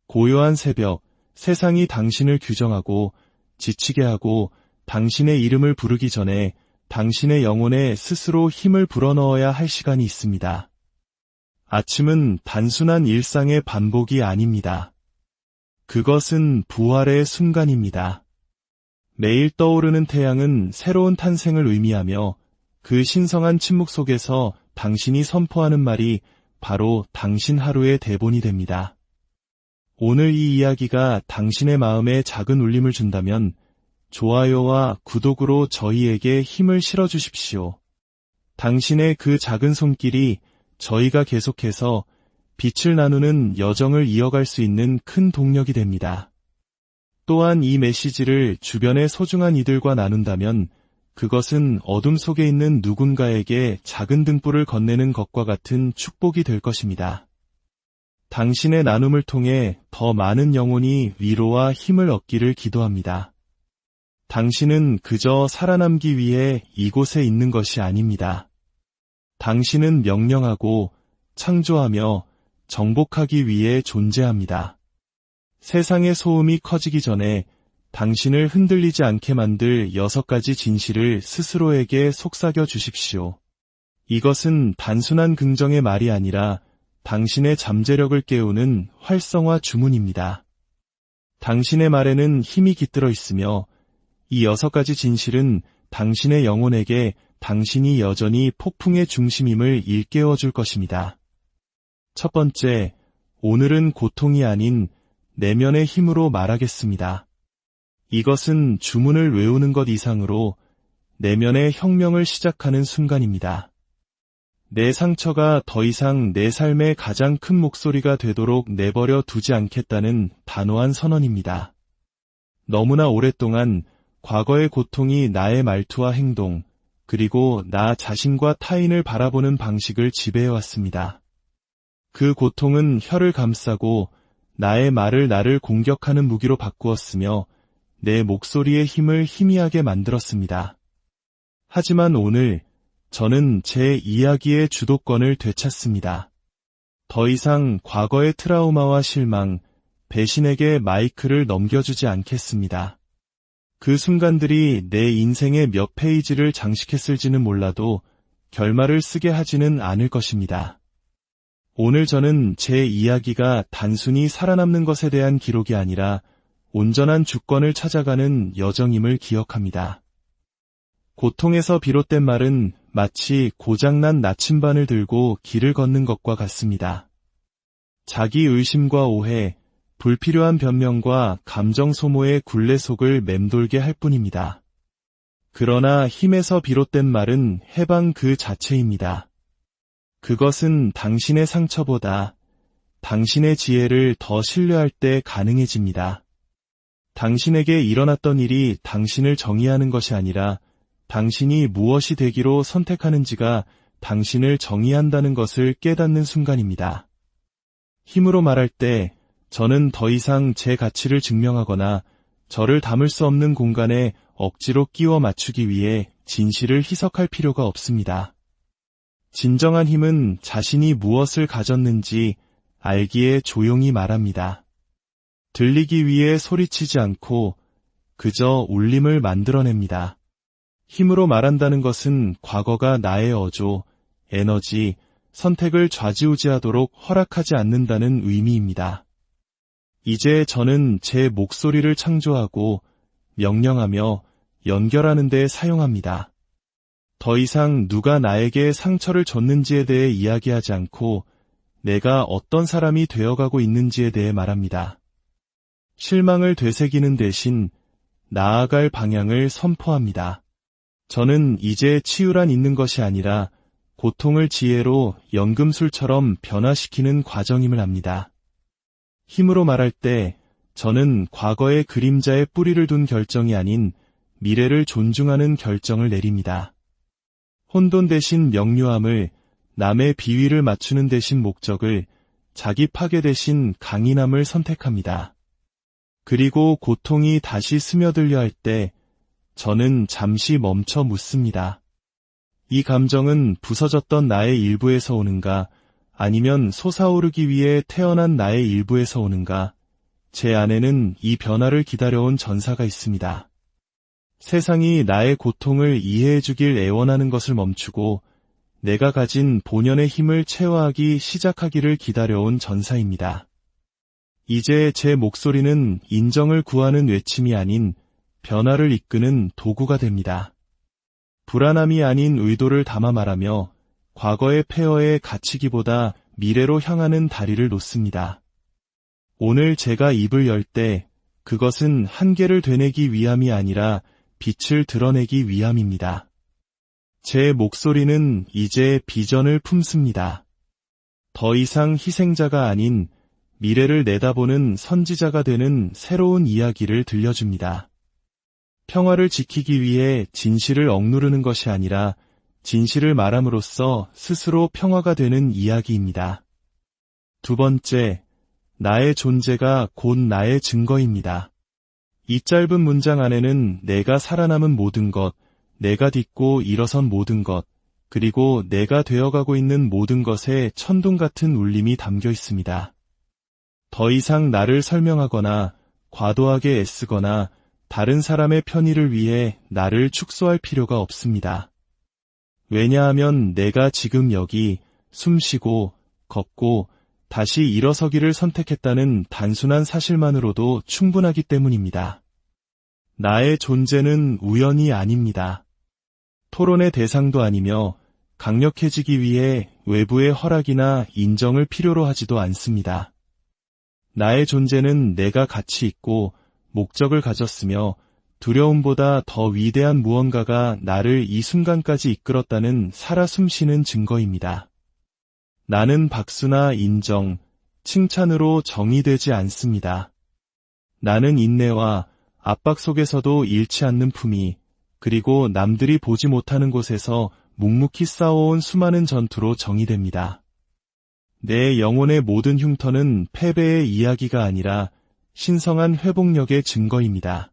고요한 새벽, 세상이 당신을 규정하고 지치게 하고 당신의 이름을 부르기 전에 당신의 영혼에 스스로 힘을 불어넣어야 할 시간이 있습니다. 아침은 단순한 일상의 반복이 아닙니다. 그것은 부활의 순간입니다. 매일 떠오르는 태양은 새로운 탄생을 의미하며 그 신성한 침묵 속에서 당신이 선포하는 말이 바로 당신 하루의 대본이 됩니다. 오늘 이 이야기가 당신의 마음에 작은 울림을 준다면 좋아요와 구독으로 저희에게 힘을 실어주십시오. 당신의 그 작은 손길이 저희가 계속해서 빛을 나누는 여정을 이어갈 수 있는 큰 동력이 됩니다. 또한 이 메시지를 주변의 소중한 이들과 나눈다면 그것은 어둠 속에 있는 누군가에게 작은 등불을 건네는 것과 같은 축복이 될 것입니다. 당신의 나눔을 통해 더 많은 영혼이 위로와 힘을 얻기를 기도합니다. 당신은 그저 살아남기 위해 이곳에 있는 것이 아닙니다. 당신은 명령하고 창조하며 정복하기 위해 존재합니다. 세상의 소음이 커지기 전에 당신을 흔들리지 않게 만들 6가지 진실을 스스로에게 속삭여 주십시오. 이것은 단순한 긍정의 말이 아니라 당신의 잠재력을 깨우는 활성화 주문입니다. 당신의 말에는 힘이 깃들어 있으며 이 6가지 진실은 당신의 영혼에게 당신이 여전히 폭풍의 중심임을 일깨워 줄 것입니다. 첫 번째, 오늘은 고통이 아닌 내면의 힘으로 말하겠습니다. 이것은 주문을 외우는 것 이상으로 내면의 혁명을 시작하는 순간입니다. 내 상처가 더 이상 내 삶의 가장 큰 목소리가 되도록 내버려 두지 않겠다는 단호한 선언입니다. 너무나 오랫동안 과거의 고통이 나의 말투와 행동, 그리고 나 자신과 타인을 바라보는 방식을 지배해왔습니다. 그 고통은 혀를 감싸고 나의 말을 나를 공격하는 무기로 바꾸었으며 내 목소리의 힘을 희미하게 만들었습니다. 하지만 오늘 저는 제 이야기의 주도권을 되찾습니다. 더 이상 과거의 트라우마와 실망, 배신에게 마이크를 넘겨주지 않겠습니다. 그 순간들이 내 인생의 몇 페이지를 장식했을지는 몰라도 결말을 쓰게 하지는 않을 것입니다. 오늘 저는 제 이야기가 단순히 살아남는 것에 대한 기록이 아니라 온전한 주권을 찾아가는 여정임을 기억합니다. 고통에서 비롯된 말은 마치 고장난 나침반을 들고 길을 걷는 것과 같습니다. 자기 의심과 오해, 불필요한 변명과 감정 소모의 굴레 속을 맴돌게 할 뿐입니다. 그러나 힘에서 비롯된 말은 해방 그 자체입니다. 그것은 당신의 상처보다 당신의 지혜를 더 신뢰할 때 가능해집니다. 당신에게 일어났던 일이 당신을 정의하는 것이 아니라 당신이 무엇이 되기로 선택하는지가 당신을 정의한다는 것을 깨닫는 순간입니다. 힘으로 말할 때 저는 더 이상 제 가치를 증명하거나 저를 담을 수 없는 공간에 억지로 끼워 맞추기 위해 진실을 희석할 필요가 없습니다. 진정한 힘은 자신이 무엇을 가졌는지 알기에 조용히 말합니다. 들리기 위해 소리치지 않고 그저 울림을 만들어냅니다. 힘으로 말한다는 것은 과거가 나의 어조, 에너지, 선택을 좌지우지하도록 허락하지 않는다는 의미입니다. 이제 저는 제 목소리를 창조하고 명령하며 연결하는 데 사용합니다. 더 이상 누가 나에게 상처를 줬는지에 대해 이야기하지 않고 내가 어떤 사람이 되어가고 있는지에 대해 말합니다. 실망을 되새기는 대신 나아갈 방향을 선포합니다. 저는 이제 치유란 있는 것이 아니라 고통을 지혜로 연금술처럼 변화시키는 과정임을 압니다. 힘으로 말할 때 저는 과거의 그림자에 뿌리를 둔 결정이 아닌 미래를 존중하는 결정을 내립니다. 혼돈 대신 명료함을, 남의 비위를 맞추는 대신 목적을, 자기 파괴 대신 강인함을 선택합니다. 그리고 고통이 다시 스며들려 할 때 저는 잠시 멈춰 묻습니다. 이 감정은 부서졌던 나의 일부에서 오는가, 아니면 솟아오르기 위해 태어난 나의 일부에서 오는가, 제 안에는 이 변화를 기다려온 전사가 있습니다. 세상이 나의 고통을 이해해 주길 애원하는 것을 멈추고 내가 가진 본연의 힘을 체화하기 시작하기를 기다려온 전사입니다. 이제 제 목소리는 인정을 구하는 외침이 아닌 변화를 이끄는 도구가 됩니다. 불안함이 아닌 의도를 담아 말하며 과거의 폐허에 갇히기보다 미래로 향하는 다리를 놓습니다. 오늘 제가 입을 열 때 그것은 한계를 되뇌기 위함이 아니라 빛을 드러내기 위함입니다. 제 목소리는 이제 비전을 품습니다. 더 이상 희생자가 아닌 미래를 내다보는 선지자가 되는 새로운 이야기를 들려줍니다. 평화를 지키기 위해 진실을 억누르는 것이 아니라 진실을 말함으로써 스스로 평화가 되는 이야기입니다. 두 번째, 나의 존재가 곧 나의 증거입니다. 이 짧은 문장 안에는 내가 살아남은 모든 것, 내가 딛고 일어선 모든 것, 그리고 내가 되어가고 있는 모든 것의 천둥 같은 울림이 담겨 있습니다. 더 이상 나를 설명하거나 과도하게 애쓰거나 다른 사람의 편의를 위해 나를 축소할 필요가 없습니다. 왜냐하면 내가 지금 여기 숨쉬고 걷고 다시 일어서기를 선택했다는 단순한 사실만으로도 충분하기 때문입니다. 나의 존재는 우연이 아닙니다. 토론의 대상도 아니며 강력해지기 위해 외부의 허락이나 인정을 필요로 하지도 않습니다. 나의 존재는 내가 가치 있고 목적을 가졌으며 두려움보다 더 위대한 무언가가 나를 이 순간까지 이끌었다는 살아 숨쉬는 증거입니다. 나는 박수나 인정, 칭찬으로 정의되지 않습니다. 나는 인내와 압박 속에서도 잃지 않는 품위, 그리고 남들이 보지 못하는 곳에서 묵묵히 싸워온 수많은 전투로 정의됩니다. 내 영혼의 모든 흉터는 패배의 이야기가 아니라 신성한 회복력의 증거입니다.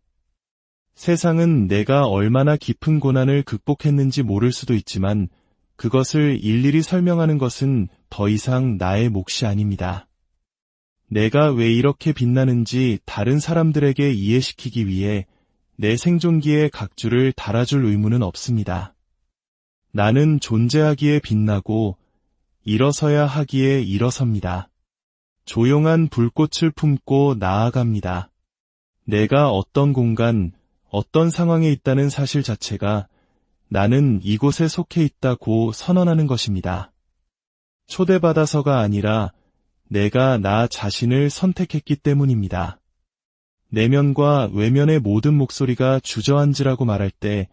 세상은 내가 얼마나 깊은 고난을 극복했는지 모를 수도 있지만 그것을 일일이 설명하는 것은 더 이상 나의 몫이 아닙니다. 내가 왜 이렇게 빛나는지 다른 사람들에게 이해시키기 위해 내 생존기에 각주를 달아줄 의무는 없습니다. 나는 존재하기에 빛나고 일어서야 하기에 일어섭니다. 조용한 불꽃을 품고 나아갑니다. 내가 어떤 공간, 어떤 상황에 있다는 사실 자체가 나는 이곳에 속해 있다고 선언하는 것입니다. 초대받아서가 아니라 내가 나 자신을 선택했기 때문입니다. 내면과 외면의 모든 목소리가 주저앉으라고 말할 때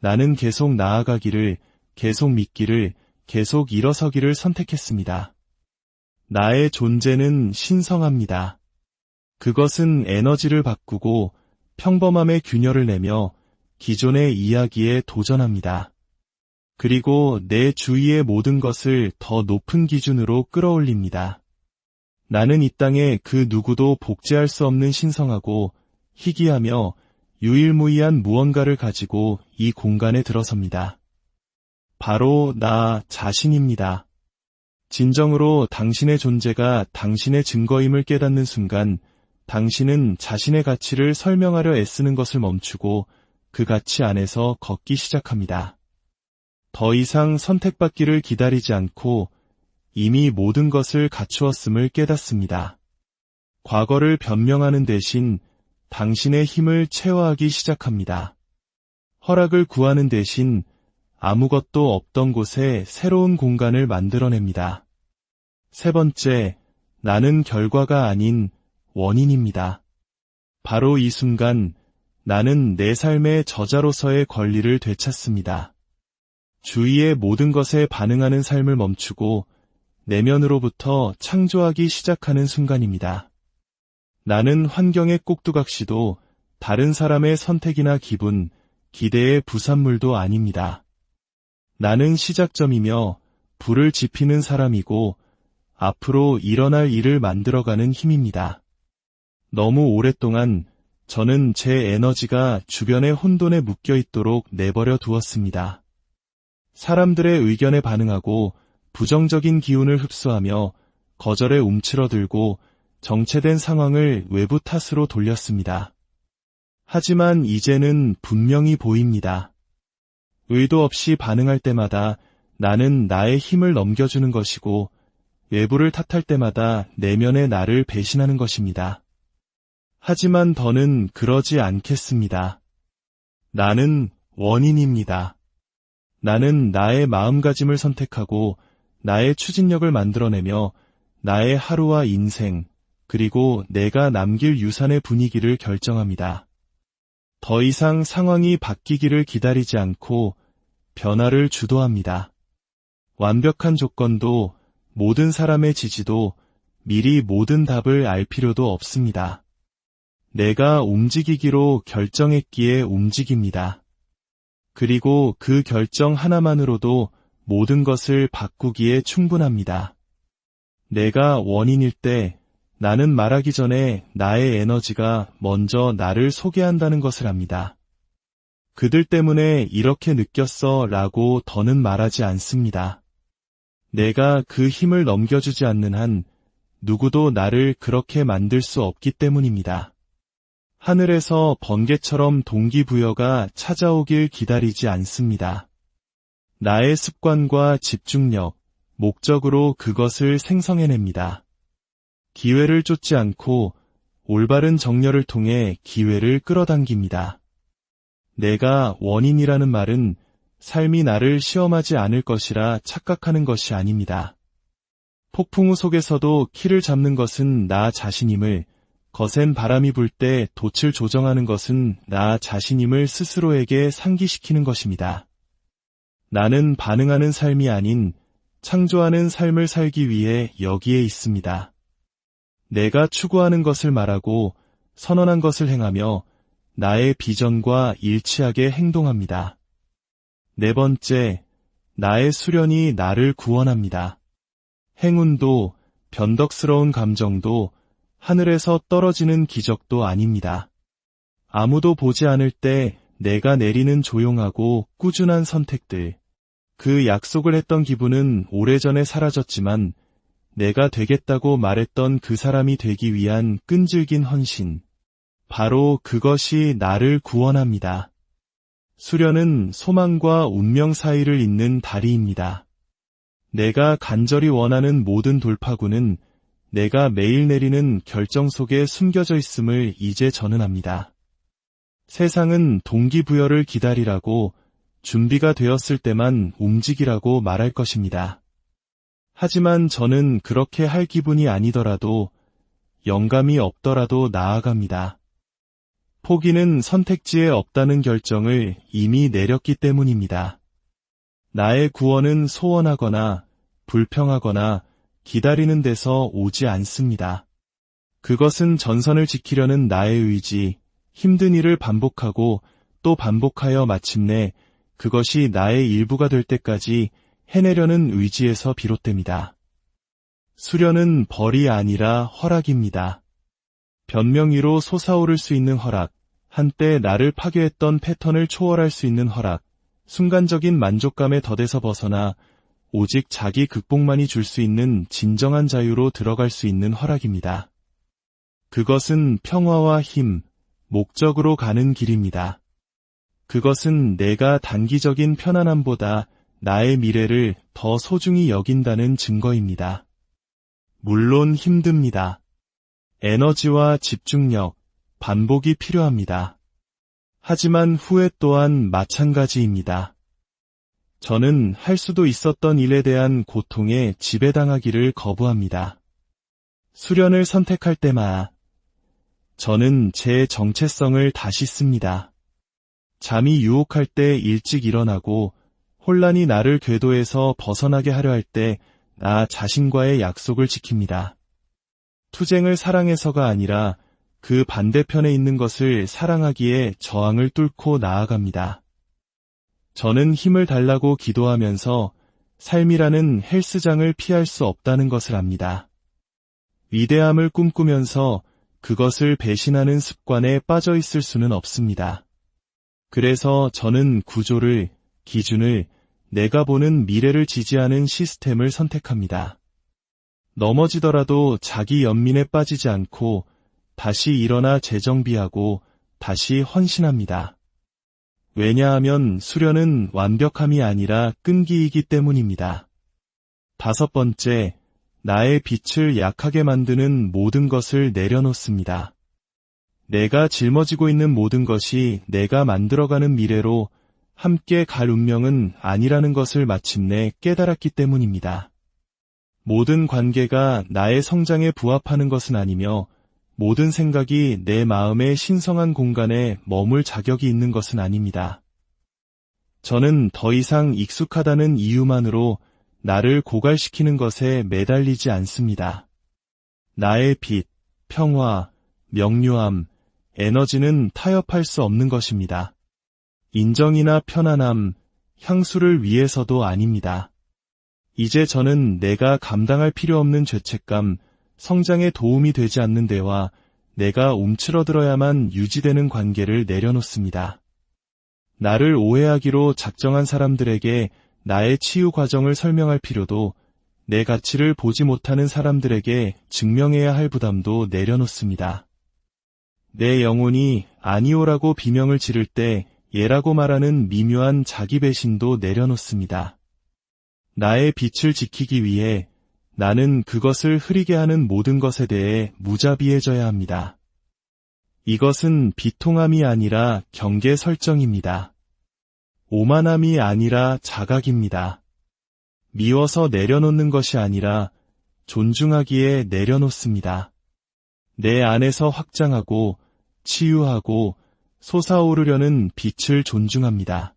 나는 계속 나아가기를, 계속 믿기를, 계속 일어서기를 선택했습니다. 나의 존재는 신성합니다. 그것은 에너지를 바꾸고 평범함의 균열을 내며 기존의 이야기에 도전합니다. 그리고 내 주위의 모든 것을 더 높은 기준으로 끌어올립니다. 나는 이 땅에 그 누구도 복제할 수 없는 신성하고 희귀하며 유일무이한 무언가를 가지고 이 공간에 들어섭니다. 바로 나 자신입니다. 진정으로 당신의 존재가 당신의 증거임을 깨닫는 순간 당신은 자신의 가치를 설명하려 애쓰는 것을 멈추고 그 가치 안에서 걷기 시작합니다. 더 이상 선택받기를 기다리지 않고 이미 모든 것을 갖추었음을 깨닫습니다. 과거를 변명하는 대신 당신의 힘을 체화하기 시작합니다. 허락을 구하는 대신 아무것도 없던 곳에 새로운 공간을 만들어냅니다. 세 번째, 나는 결과가 아닌 원인입니다. 바로 이 순간 나는 내 삶의 저자로서의 권리를 되찾습니다. 주위의 모든 것에 반응하는 삶을 멈추고 내면으로부터 창조하기 시작하는 순간입니다. 나는 환경의 꼭두각시도 다른 사람의 선택이나 기분, 기대의 부산물도 아닙니다. 나는 시작점이며 불을 지피는 사람이고 앞으로 일어날 일을 만들어가는 힘입니다. 너무 오랫동안 저는 제 에너지가 주변의 혼돈에 묶여 있도록 내버려 두었습니다. 사람들의 의견에 반응하고 부정적인 기운을 흡수하며 거절에 움츠러들고 정체된 상황을 외부 탓으로 돌렸습니다. 하지만 이제는 분명히 보입니다. 의도 없이 반응할 때마다 나는 나의 힘을 넘겨주는 것이고 외부를 탓할 때마다 내면의 나를 배신하는 것입니다. 하지만 더는 그러지 않겠습니다. 나는 원인입니다. 나는 나의 마음가짐을 선택하고 나의 추진력을 만들어내며 나의 하루와 인생, 그리고 내가 남길 유산의 분위기를 결정합니다. 더 이상 상황이 바뀌기를 기다리지 않고 변화를 주도합니다. 완벽한 조건도 모든 사람의 지지도 미리 모든 답을 알 필요도 없습니다. 내가 움직이기로 결정했기에 움직입니다. 그리고 그 결정 하나만으로도 모든 것을 바꾸기에 충분합니다. 내가 원인일 때 나는 말하기 전에 나의 에너지가 먼저 나를 소개한다는 것을 압니다. 그들 때문에 이렇게 느꼈어 라고 더는 말하지 않습니다. 내가 그 힘을 넘겨주지 않는 한 누구도 나를 그렇게 만들 수 없기 때문입니다. 하늘에서 번개처럼 동기부여가 찾아오길 기다리지 않습니다. 나의 습관과 집중력, 목적으로 그것을 생성해냅니다. 기회를 쫓지 않고 올바른 정렬을 통해 기회를 끌어당깁니다. 내가 원인이라는 말은 삶이 나를 시험하지 않을 것이라 착각하는 것이 아닙니다. 폭풍우 속에서도 키를 잡는 것은 나 자신임을, 거센 바람이 불 때 돛을 조정하는 것은 나 자신임을 스스로에게 상기시키는 것입니다. 나는 반응하는 삶이 아닌 창조하는 삶을 살기 위해 여기에 있습니다. 내가 추구하는 것을 말하고 선언한 것을 행하며 나의 비전과 일치하게 행동합니다. 네 번째, 나의 수련이 나를 구원합니다. 행운도 변덕스러운 감정도 하늘에서 떨어지는 기적도 아닙니다. 아무도 보지 않을 때 내가 내리는 조용하고 꾸준한 선택들, 그 약속을 했던 기분은 오래전에 사라졌지만 내가 되겠다고 말했던 그 사람이 되기 위한 끈질긴 헌신, 바로 그것이 나를 구원합니다. 수련은 소망과 운명 사이를 잇는 다리입니다. 내가 간절히 원하는 모든 돌파구는 내가 매일 내리는 결정 속에 숨겨져 있음을 이제 전언합니다. 세상은 동기부여를 기다리라고, 준비가 되었을 때만 움직이라고 말할 것입니다. 하지만 저는 그렇게 할 기분이 아니더라도, 영감이 없더라도 나아갑니다. 포기는 선택지에 없다는 결정을 이미 내렸기 때문입니다. 나의 구원은 소원하거나 불평하거나 기다리는 데서 오지 않습니다. 그것은 전선을 지키려는 나의 의지, 힘든 일을 반복하고 또 반복하여 마침내 그것이 나의 일부가 될 때까지 해내려는 의지에서 비롯됩니다. 수련은 벌이 아니라 허락입니다. 변명의로 솟아오를 수 있는 허락, 한때 나를 파괴했던 패턴을 초월할 수 있는 허락, 순간적인 만족감의 덫에서 벗어나 오직 자기 극복만이 줄 수 있는 진정한 자유로 들어갈 수 있는 허락입니다. 그것은 평화와 힘, 목적으로 가는 길입니다. 그것은 내가 단기적인 편안함보다 나의 미래를 더 소중히 여긴다는 증거입니다. 물론 힘듭니다. 에너지와 집중력, 반복이 필요합니다. 하지만 후회 또한 마찬가지입니다. 저는 할 수도 있었던 일에 대한 고통에 지배당하기를 거부합니다. 수련을 선택할 때마다 저는 제 정체성을 다시 씁니다. 잠이 유혹할 때 일찍 일어나고 혼란이 나를 궤도에서 벗어나게 하려 할 때 나 자신과의 약속을 지킵니다. 투쟁을 사랑해서가 아니라 그 반대편에 있는 것을 사랑하기에 저항을 뚫고 나아갑니다. 저는 힘을 달라고 기도하면서 삶이라는 헬스장을 피할 수 없다는 것을 압니다. 위대함을 꿈꾸면서 그것을 배신하는 습관에 빠져 있을 수는 없습니다. 그래서 저는 구조를, 기준을, 내가 보는 미래를 지지하는 시스템을 선택합니다. 넘어지더라도 자기 연민에 빠지지 않고 다시 일어나 재정비하고 다시 헌신합니다. 왜냐하면 수련은 완벽함이 아니라 끈기이기 때문입니다. 5번째, 나의 빛을 약하게 만드는 모든 것을 내려놓습니다. 내가 짊어지고 있는 모든 것이 내가 만들어가는 미래로 함께 갈 운명은 아니라는 것을 마침내 깨달았기 때문입니다. 모든 관계가 나의 성장에 부합하는 것은 아니며 모든 생각이 내 마음의 신성한 공간에 머물 자격이 있는 것은 아닙니다. 저는 더 이상 익숙하다는 이유만으로 나를 고갈시키는 것에 매달리지 않습니다. 나의 빛, 평화, 명료함, 에너지는 타협할 수 없는 것입니다. 인정이나 편안함, 향수를 위해서도 아닙니다. 이제 저는 내가 감당할 필요 없는 죄책감, 성장에 도움이 되지 않는 데와 내가 움츠러들어야만 유지되는 관계를 내려놓습니다. 나를 오해하기로 작정한 사람들에게 나의 치유 과정을 설명할 필요도, 내 가치를 보지 못하는 사람들에게 증명해야 할 부담도 내려놓습니다. 내 영혼이 아니오라고 비명을 지를 때 예라고 말하는 미묘한 자기 배신도 내려놓습니다. 나의 빛을 지키기 위해 나는 그것을 흐리게 하는 모든 것에 대해 무자비해져야 합니다. 이것은 비통함이 아니라 경계 설정입니다. 오만함이 아니라 자각입니다. 미워서 내려놓는 것이 아니라 존중하기에 내려놓습니다. 내 안에서 확장하고 치유하고 솟아오르려는 빛을 존중합니다.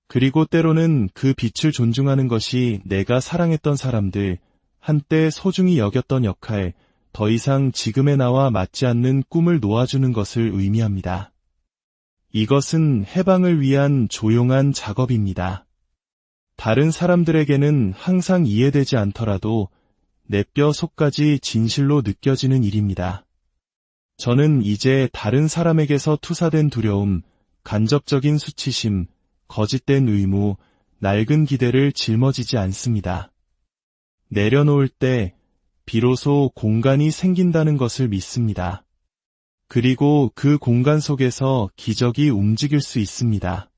그리고 때로는 그 빛을 존중하는 것이 내가 사랑했던 사람들, 한때 소중히 여겼던 역할, 더 이상 지금의 나와 맞지 않는 꿈을 놓아주는 것을 의미합니다. 이것은 해방을 위한 조용한 작업입니다. 다른 사람들에게는 항상 이해되지 않더라도 내 뼈 속까지 진실로 느껴지는 일입니다. 저는 이제 다른 사람에게서 투사된 두려움, 간접적인 수치심, 거짓된 의무, 낡은 기대를 짊어지지 않습니다. 내려놓을 때 비로소 공간이 생긴다는 것을 믿습니다. 그리고 그 공간 속에서 기적이 움직일 수 있습니다.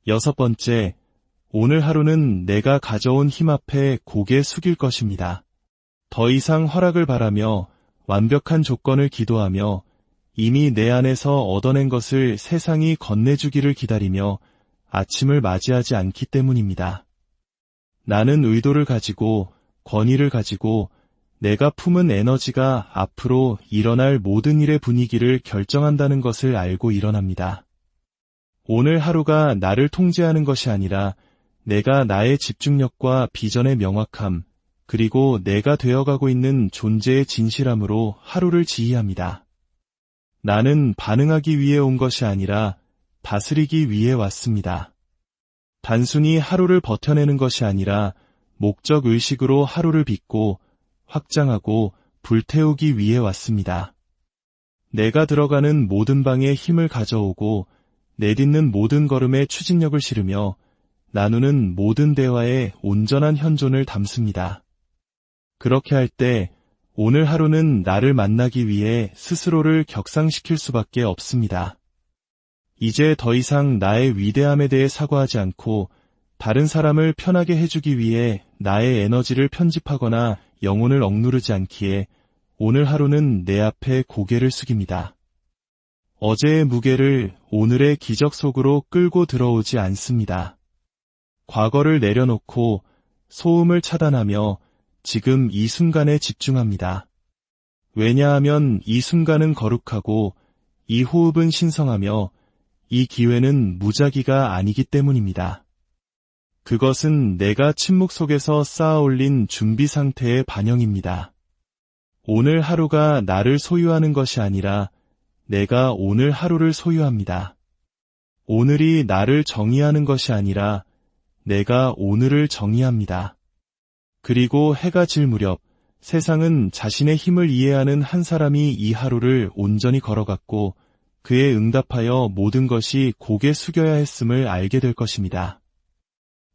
6번째, 오늘 하루는 내가 가져온 힘 앞에 고개 숙일 것입니다. 더 이상 허락을 바라며 완벽한 조건을 기도하며 이미 내 안에서 얻어낸 것을 세상이 건네주기를 기다리며 아침을 맞이하지 않기 때문입니다. 나는 의도를 가지고 권위를 가지고 내가 품은 에너지가 앞으로 일어날 모든 일의 분위기를 결정한다는 것을 알고 일어납니다. 오늘 하루가 나를 통제하는 것이 아니라 내가 나의 집중력과 비전의 명확함, 그리고 내가 되어가고 있는 존재의 진실함으로 하루를 지휘합니다. 나는 반응하기 위해 온 것이 아니라 다스리기 위해 왔습니다. 단순히 하루를 버텨내는 것이 아니라 목적 의식으로 하루를 빚고 확장하고 불태우기 위해 왔습니다. 내가 들어가는 모든 방에 힘을 가져오고 내딛는 모든 걸음에 추진력을 실으며 나누는 모든 대화에 온전한 현존을 담습니다. 그렇게 할 때 오늘 하루는 나를 만나기 위해 스스로를 격상시킬 수밖에 없습니다. 이제 더 이상 나의 위대함에 대해 사과하지 않고 다른 사람을 편하게 해주기 위해 나의 에너지를 편집하거나 영혼을 억누르지 않기에 오늘 하루는 내 앞에 고개를 숙입니다. 어제의 무게를 오늘의 기적 속으로 끌고 들어오지 않습니다. 과거를 내려놓고 소음을 차단하며 지금 이 순간에 집중합니다. 왜냐하면 이 순간은 거룩하고 이 호흡은 신성하며 이 기회는 무작위가 아니기 때문입니다. 그것은 내가 침묵 속에서 쌓아올린 준비 상태의 반영입니다. 오늘 하루가 나를 소유하는 것이 아니라 내가 오늘 하루를 소유합니다. 오늘이 나를 정의하는 것이 아니라 내가 오늘을 정의합니다. 그리고 해가 질 무렵 세상은 자신의 힘을 이해하는 한 사람이 이 하루를 온전히 걸어갔고 그에 응답하여 모든 것이 고개 숙여야 했음을 알게 될 것입니다.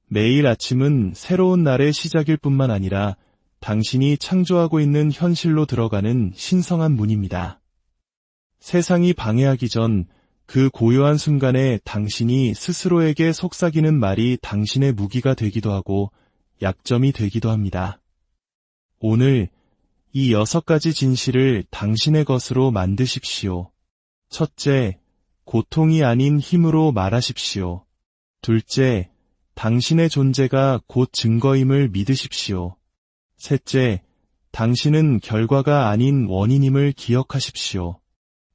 매일 아침은 새로운 날의 시작일 뿐만 아니라 당신이 창조하고 있는 현실로 들어가는 신성한 문입니다. 세상이 방해하기 전 그 고요한 순간에 당신이 스스로에게 속삭이는 말이 당신의 무기가 되기도 하고 약점이 되기도 합니다. 오늘 이 6가지 진실을 당신의 것으로 만드십시오. 첫째, 고통이 아닌 힘으로 말하십시오. 둘째, 당신의 존재가 곧 증거임을 믿으십시오. 셋째, 당신은 결과가 아닌 원인임을 기억하십시오.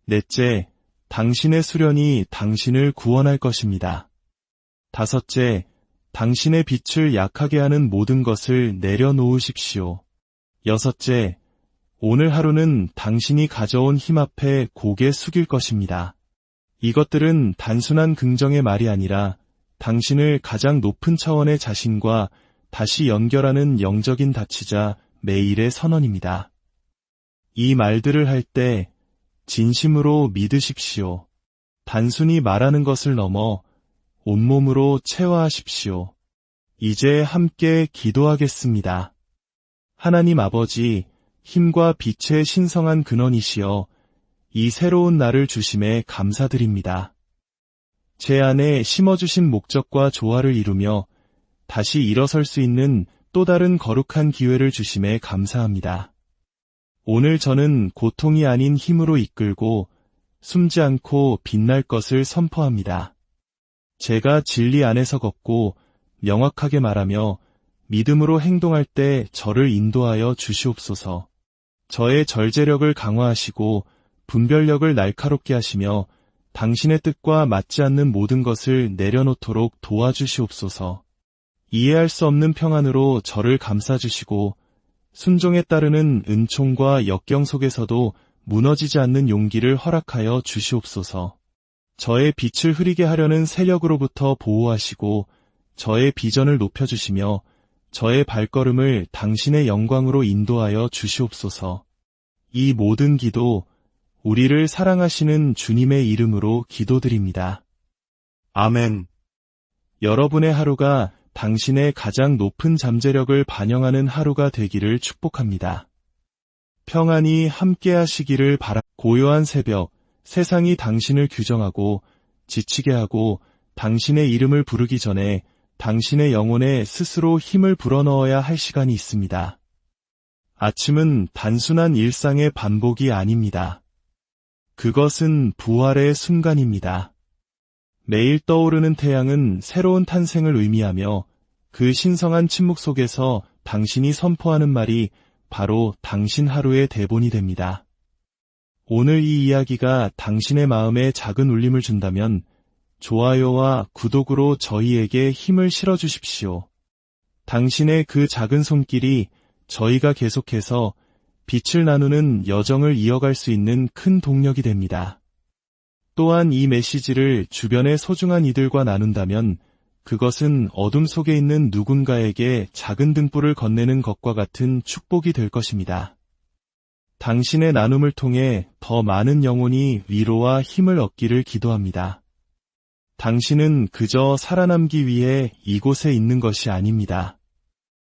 넷째, 당신의 수련이 당신을 구원할 것입니다. 다섯째, 당신의 빛을 약하게 하는 모든 것을 내려놓으십시오. 여섯째, 오늘 하루는 당신이 가져온 힘 앞에 고개 숙일 것입니다. 이것들은 단순한 긍정의 말이 아니라 당신을 가장 높은 차원의 자신과 다시 연결하는 영적인 다치자 매일의 선언입니다. 이 말들을 할 때 진심으로 믿으십시오. 단순히 말하는 것을 넘어 온몸으로 체화하십시오. 이제 함께 기도하겠습니다. 하나님 아버지, 힘과 빛의 신성한 근원이시여, 이 새로운 날을 주심에 감사드립니다. 제 안에 심어주신 목적과 조화를 이루며 다시 일어설 수 있는 또 다른 거룩한 기회를 주심에 감사합니다. 오늘 저는 고통이 아닌 힘으로 이끌고 숨지 않고 빛날 것을 선포합니다. 제가 진리 안에서 걷고 명확하게 말하며 믿음으로 행동할 때 저를 인도하여 주시옵소서. 저의 절제력을 강화하시고 분별력을 날카롭게 하시며 당신의 뜻과 맞지 않는 모든 것을 내려놓도록 도와주시옵소서. 이해할 수 없는 평안으로 저를 감싸주시고 순종에 따르는 은총과 역경 속에서도 무너지지 않는 용기를 허락하여 주시옵소서. 저의 빛을 흐리게 하려는 세력으로부터 보호하시고 저의 비전을 높여주시며 저의 발걸음을 당신의 영광으로 인도하여 주시옵소서. 이 모든 기도, 우리를 사랑하시는 주님의 이름으로 기도드립니다. 아멘. 여러분의 하루가 당신의 가장 높은 잠재력을 반영하는 하루가 되기를 축복합니다. 평안히 함께하시기를 고요한 새벽, 세상이 당신을 규정하고 지치게 하고 당신의 이름을 부르기 전에 당신의 영혼에 스스로 힘을 불어넣어야 할 시간이 있습니다. 아침은 단순한 일상의 반복이 아닙니다. 그것은 부활의 순간입니다. 매일 떠오르는 태양은 새로운 탄생을 의미하며 그 신성한 침묵 속에서 당신이 선포하는 말이 바로 당신 하루의 대본이 됩니다. 오늘 이 이야기가 당신의 마음에 작은 울림을 준다면 좋아요와 구독으로 저희에게 힘을 실어주십시오. 당신의 그 작은 손길이 저희가 계속해서 빛을 나누는 여정을 이어갈 수 있는 큰 동력이 됩니다. 또한 이 메시지를 주변의 소중한 이들과 나눈다면 그것은 어둠 속에 있는 누군가에게 작은 등불을 건네는 것과 같은 축복이 될 것입니다. 당신의 나눔을 통해 더 많은 영혼이 위로와 힘을 얻기를 기도합니다. 당신은 그저 살아남기 위해 이곳에 있는 것이 아닙니다.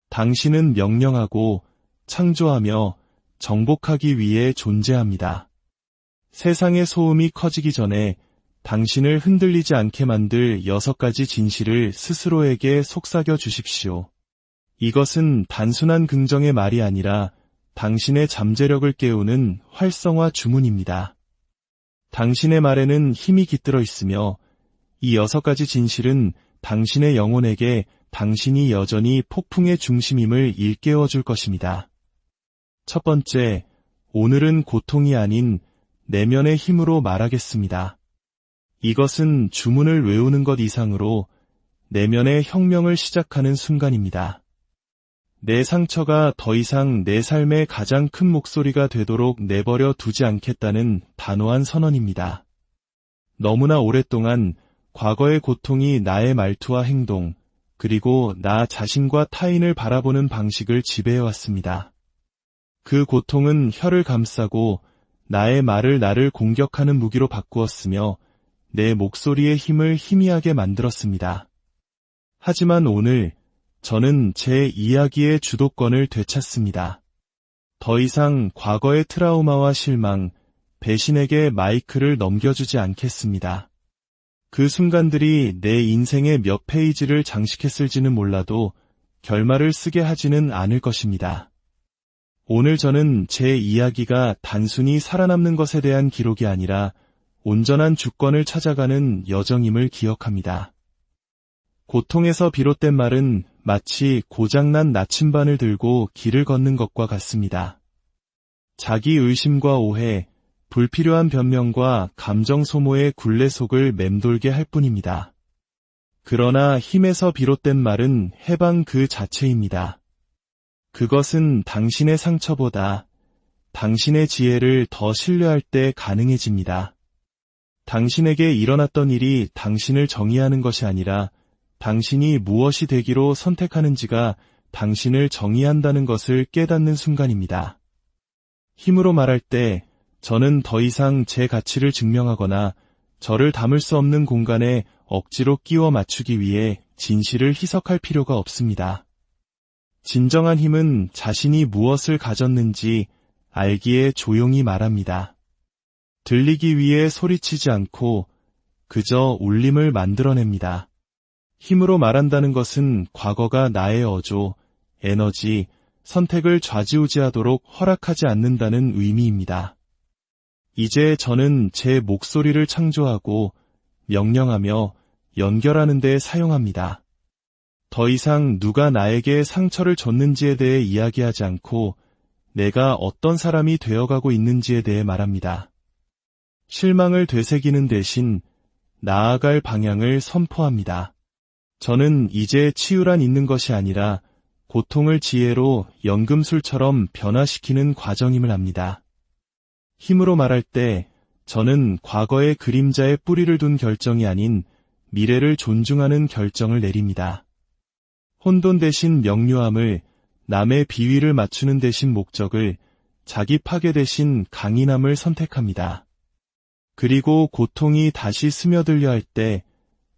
당신은 명령하고 창조하며 정복하기 위해 존재합니다. 세상의 소음이 커지기 전에 당신을 흔들리지 않게 만들 6가지 진실을 스스로에게 속삭여 주십시오. 이것은 단순한 긍정의 말이 아니라 당신의 잠재력을 깨우는 활성화 주문입니다. 당신의 말에는 힘이 깃들어 있으며 이 6가지 진실은 당신의 영혼에게 당신이 여전히 폭풍의 중심임을 일깨워 줄 것입니다. 첫 번째, 오늘은 고통이 아닌 내면의 힘으로 말하겠습니다. 이것은 주문을 외우는 것 이상으로 내면의 혁명을 시작하는 순간입니다. 내 상처가 더 이상 내 삶의 가장 큰 목소리가 되도록 내버려 두지 않겠다는 단호한 선언입니다. 너무나 오랫동안 과거의 고통이 나의 말투와 행동, 그리고 나 자신과 타인을 바라보는 방식을 지배해왔습니다. 그 고통은 혀를 감싸고 나의 말을 나를 공격하는 무기로 바꾸었으며 내 목소리의 힘을 희미하게 만들었습니다. 하지만 오늘 저는 제 이야기의 주도권을 되찾습니다. 더 이상 과거의 트라우마와 실망, 배신에게 마이크를 넘겨주지 않겠습니다. 그 순간들이 내 인생의 몇 페이지를 장식했을지는 몰라도 결말을 쓰게 하지는 않을 것입니다. 오늘 저는 제 이야기가 단순히 살아남는 것에 대한 기록이 아니라 온전한 주권을 찾아가는 여정임을 기억합니다. 고통에서 비롯된 말은 마치 고장난 나침반을 들고 길을 걷는 것과 같습니다. 자기 의심과 오해, 불필요한 변명과 감정 소모의 굴레 속을 맴돌게 할 뿐입니다. 그러나 힘에서 비롯된 말은 해방 그 자체입니다. 그것은 당신의 상처보다 당신의 지혜를 더 신뢰할 때 가능해집니다. 당신에게 일어났던 일이 당신을 정의하는 것이 아니라 당신이 무엇이 되기로 선택하는지가 당신을 정의한다는 것을 깨닫는 순간입니다. 힘으로 말할 때 저는 더 이상 제 가치를 증명하거나 저를 담을 수 없는 공간에 억지로 끼워 맞추기 위해 진실을 희석할 필요가 없습니다. 진정한 힘은 자신이 무엇을 가졌는지 알기에 조용히 말합니다. 들리기 위해 소리치지 않고 그저 울림을 만들어냅니다. 힘으로 말한다는 것은 과거가 나의 어조, 에너지, 선택을 좌지우지하도록 허락하지 않는다는 의미입니다. 이제 저는 제 목소리를 창조하고 명령하며 연결하는 데 사용합니다. 더 이상 누가 나에게 상처를 줬는지에 대해 이야기하지 않고 내가 어떤 사람이 되어가고 있는지에 대해 말합니다. 실망을 되새기는 대신 나아갈 방향을 선포합니다. 저는 이제 치유란 있는 것이 아니라 고통을 지혜로 연금술처럼 변화시키는 과정임을 압니다. 힘으로 말할 때 저는 과거의 그림자에 뿌리를 둔 결정이 아닌 미래를 존중하는 결정을 내립니다. 혼돈 대신 명료함을, 남의 비위를 맞추는 대신 목적을, 자기 파괴 대신 강인함을 선택합니다. 그리고 고통이 다시 스며들려 할 때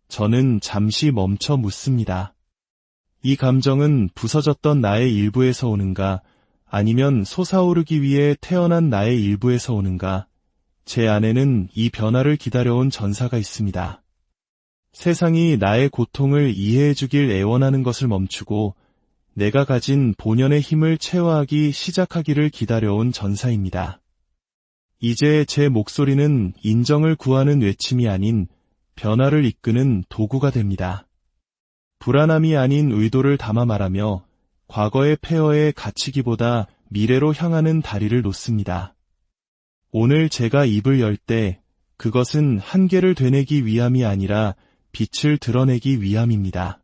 저는 잠시 멈춰 묻습니다. 이 감정은 부서졌던 나의 일부에서 오는가, 아니면 솟아오르기 위해 태어난 나의 일부에서 오는가? 제 안에는 이 변화를 기다려온 전사가 있습니다. 세상이 나의 고통을 이해해주길 애원하는 것을 멈추고 내가 가진 본연의 힘을 체화하기 시작하기를 기다려온 전사입니다. 이제 제 목소리는 인정을 구하는 외침이 아닌 변화를 이끄는 도구가 됩니다. 불안함이 아닌 의도를 담아 말하며 과거의 폐허에 갇히기보다 미래로 향하는 다리를 놓습니다. 오늘 제가 입을 열 때 그것은 한계를 되뇌기 위함이 아니라 빛을 드러내기 위함입니다.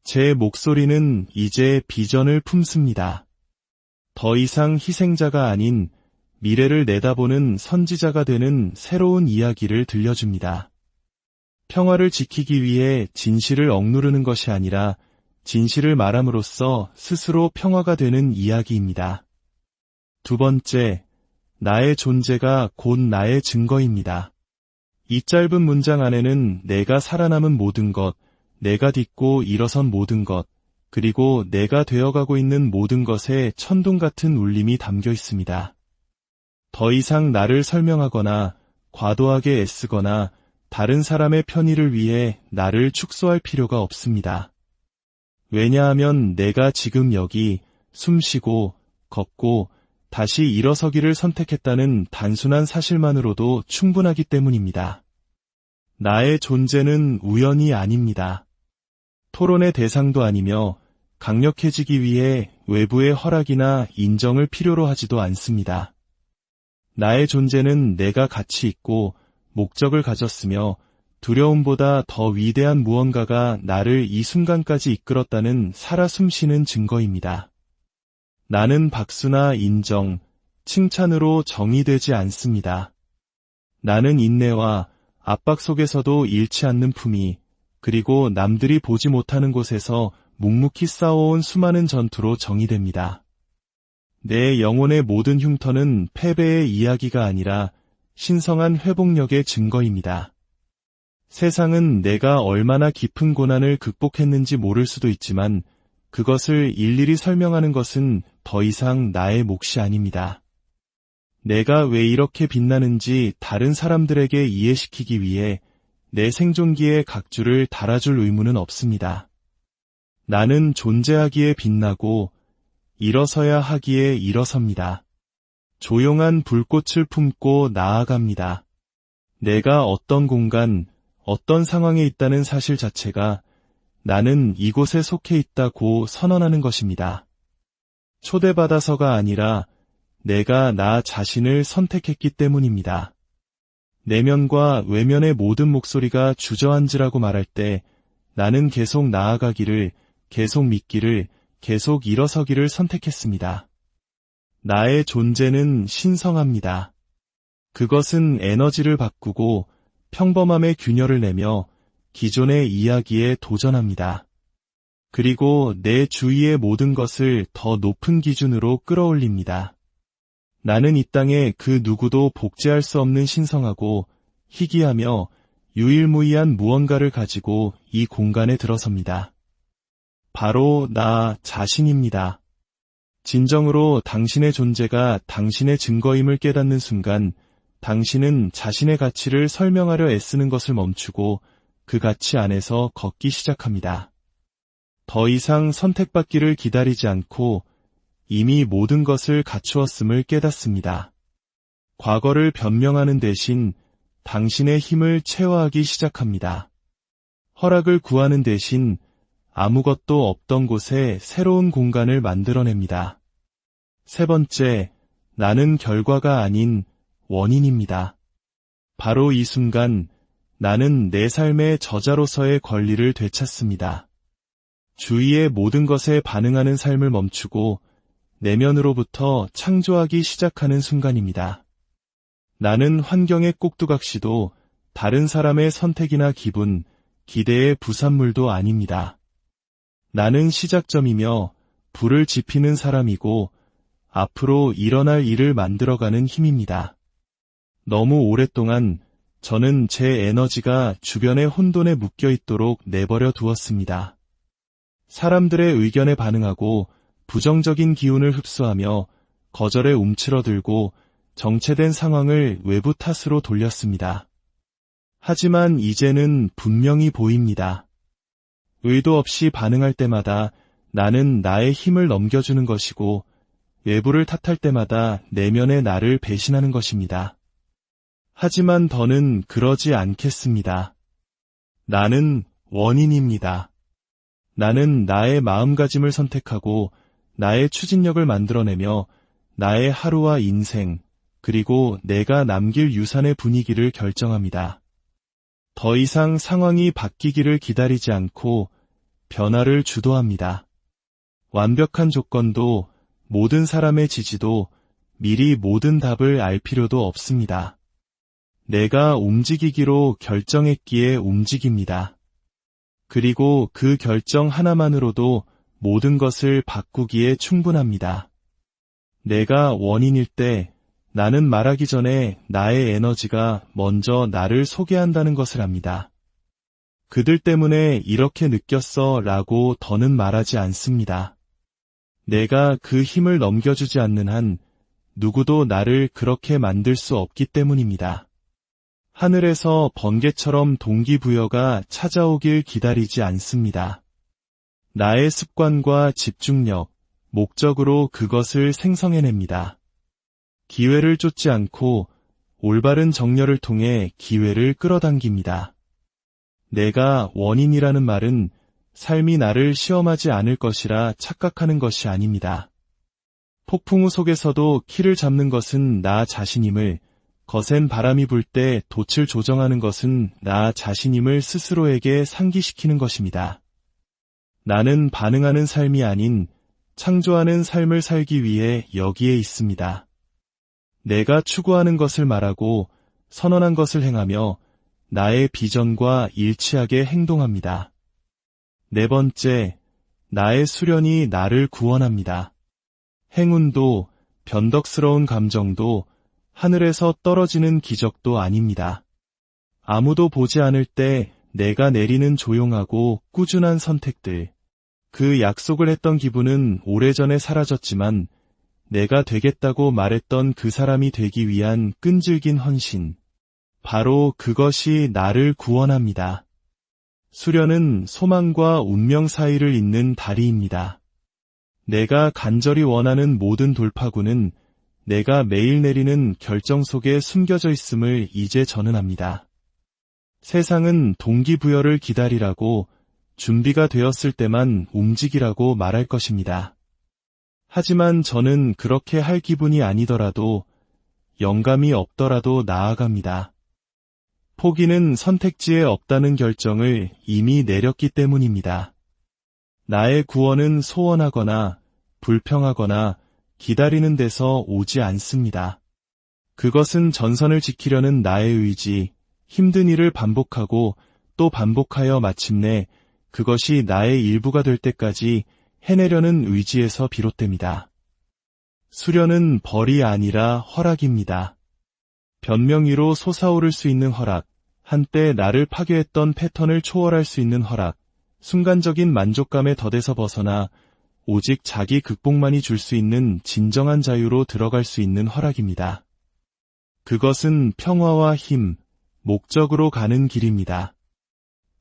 제 목소리는 이제 비전을 품습니다. 더 이상 희생자가 아닌 미래를 내다보는 선지자가 되는 새로운 이야기를 들려줍니다. 평화를 지키기 위해 진실을 억누르는 것이 아니라 진실을 말함으로써 스스로 평화가 되는 이야기입니다. 두 번째, 나의 존재가 곧 나의 증거입니다. 이 짧은 문장 안에는 내가 살아남은 모든 것, 내가 딛고 일어선 모든 것, 그리고 내가 되어가고 있는 모든 것의 천둥 같은 울림이 담겨 있습니다. 더 이상 나를 설명하거나 과도하게 애쓰거나 다른 사람의 편의를 위해 나를 축소할 필요가 없습니다. 왜냐하면 내가 지금 여기 숨쉬고 걷고 다시 일어서기를 선택했다는 단순한 사실만으로도 충분하기 때문입니다. 나의 존재는 우연이 아닙니다. 토론의 대상도 아니며 강력해지기 위해 외부의 허락이나 인정을 필요로 하지도 않습니다. 나의 존재는 내가 가치 있고 목적을 가졌으며 두려움보다 더 위대한 무언가가 나를 이 순간까지 이끌었다는 살아 숨쉬는 증거입니다. 나는 박수나 인정, 칭찬으로 정의되지 않습니다. 나는 인내와 압박 속에서도 잃지 않는 품위, 그리고 남들이 보지 못하는 곳에서 묵묵히 싸워온 수많은 전투로 정의됩니다. 내 영혼의 모든 흉터는 패배의 이야기가 아니라 신성한 회복력의 증거입니다. 세상은 내가 얼마나 깊은 고난을 극복했는지 모를 수도 있지만 그것을 일일이 설명하는 것은 더 이상 나의 몫이 아닙니다. 내가 왜 이렇게 빛나는지 다른 사람들에게 이해시키기 위해 내 생존기에 각주를 달아줄 의무는 없습니다. 나는 존재하기에 빛나고 일어서야 하기에 일어섭니다. 조용한 불꽃을 품고 나아갑니다. 내가 어떤 공간, 어떤 상황에 있다는 사실 자체가 나는 이곳에 속해 있다고 선언하는 것입니다. 초대받아서가 아니라 내가 나 자신을 선택했기 때문입니다. 내면과 외면의 모든 목소리가 주저앉으라고 말할 때 나는 계속 나아가기를, 계속 믿기를, 계속 일어서기를 선택했습니다. 나의 존재는 신성합니다. 그것은 에너지를 바꾸고 평범함의 균열을 내며 기존의 이야기에 도전합니다. 그리고 내 주위의 모든 것을 더 높은 기준으로 끌어올립니다. 나는 이 땅에 그 누구도 복제할 수 없는 신성하고 희귀하며 유일무이한 무언가를 가지고 이 공간에 들어섭니다. 바로 나 자신입니다. 진정으로 당신의 존재가 당신의 증거임을 깨닫는 순간 당신은 자신의 가치를 설명하려 애쓰는 것을 멈추고 그 가치 안에서 걷기 시작합니다. 더 이상 선택받기를 기다리지 않고 이미 모든 것을 갖추었음을 깨닫습니다. 과거를 변명하는 대신 당신의 힘을 체화하기 시작합니다. 허락을 구하는 대신 아무것도 없던 곳에 새로운 공간을 만들어냅니다. 세 번째, 나는 결과가 아닌 원인입니다. 바로 이 순간 나는 내 삶의 저자로서의 권리를 되찾습니다. 주위의 모든 것에 반응하는 삶을 멈추고 내면으로부터 창조하기 시작하는 순간입니다. 나는 환경의 꼭두각시도 다른 사람의 선택이나 기분, 기대의 부산물도 아닙니다. 나는 시작점이며 불을 지피는 사람이고 앞으로 일어날 일을 만들어가는 힘입니다. 너무 오랫동안 저는 제 에너지가 주변의 혼돈에 묶여 있도록 내버려 두었습니다. 사람들의 의견에 반응하고 부정적인 기운을 흡수하며 거절에 움츠러들고 정체된 상황을 외부 탓으로 돌렸습니다. 하지만 이제는 분명히 보입니다. 의도 없이 반응할 때마다 나는 나의 힘을 넘겨주는 것이고 외부를 탓할 때마다 내면의 나를 배신하는 것입니다. 하지만 더는 그러지 않겠습니다. 나는 원인입니다. 나는 나의 마음가짐을 선택하고 나의 추진력을 만들어내며 나의 하루와 인생, 그리고 내가 남길 유산의 분위기를 결정합니다. 더 이상 상황이 바뀌기를 기다리지 않고 변화를 주도합니다. 완벽한 조건도 모든 사람의 지지도 미리 모든 답을 알 필요도 없습니다. 내가 움직이기로 결정했기에 움직입니다. 그리고 그 결정 하나만으로도 모든 것을 바꾸기에 충분합니다. 내가 원인일 때 나는 말하기 전에 나의 에너지가 먼저 나를 소개한다는 것을 압니다. 그들 때문에 이렇게 느꼈어 라고 더는 말하지 않습니다. 내가 그 힘을 넘겨주지 않는 한 누구도 나를 그렇게 만들 수 없기 때문입니다. 하늘에서 번개처럼 동기부여가 찾아오길 기다리지 않습니다. 나의 습관과 집중력, 목적으로 그것을 생성해냅니다. 기회를 쫓지 않고 올바른 정렬을 통해 기회를 끌어당깁니다. 내가 원인이라는 말은 삶이 나를 시험하지 않을 것이라 착각하는 것이 아닙니다. 폭풍우 속에서도 키를 잡는 것은 나 자신임을, 거센 바람이 불 때 돛을 조정하는 것은 나 자신임을 스스로에게 상기시키는 것입니다. 나는 반응하는 삶이 아닌 창조하는 삶을 살기 위해 여기에 있습니다. 내가 추구하는 것을 말하고 선언한 것을 행하며 나의 비전과 일치하게 행동합니다. 네 번째, 나의 수련이 나를 구원합니다. 행운도 변덕스러운 감정도 하늘에서 떨어지는 기적도 아닙니다. 아무도 보지 않을 때 내가 내리는 조용하고 꾸준한 선택들, 그 약속을 했던 기분은 오래전에 사라졌지만 내가 되겠다고 말했던 그 사람이 되기 위한 끈질긴 헌신. 바로 그것이 나를 구원합니다. 수련은 소망과 운명 사이를 잇는 다리입니다. 내가 간절히 원하는 모든 돌파구는 내가 매일 내리는 결정 속에 숨겨져 있음을 이제 저는 압니다. 세상은 동기부여를 기다리라고 준비가 되었을 때만 움직이라고 말할 것입니다. 하지만 저는 그렇게 할 기분이 아니더라도 영감이 없더라도 나아갑니다. 포기는 선택지에 없다는 결정을 이미 내렸기 때문입니다. 나의 구원은 소원하거나 불평하거나 기다리는 데서 오지 않습니다. 그것은 전선을 지키려는 나의 의지, 힘든 일을 반복하고 또 반복하여 마침내 그것이 나의 일부가 될 때까지 해내려는 의지에서 비롯됩니다. 수련은 벌이 아니라 허락입니다. 변명의로 솟아오를 수 있는 허락, 한때 나를 파괴했던 패턴을 초월할 수 있는 허락, 순간적인 만족감의 덫에서 벗어나 오직 자기 극복만이 줄 수 있는 진정한 자유로 들어갈 수 있는 허락입니다. 그것은 평화와 힘, 목적으로 가는 길입니다.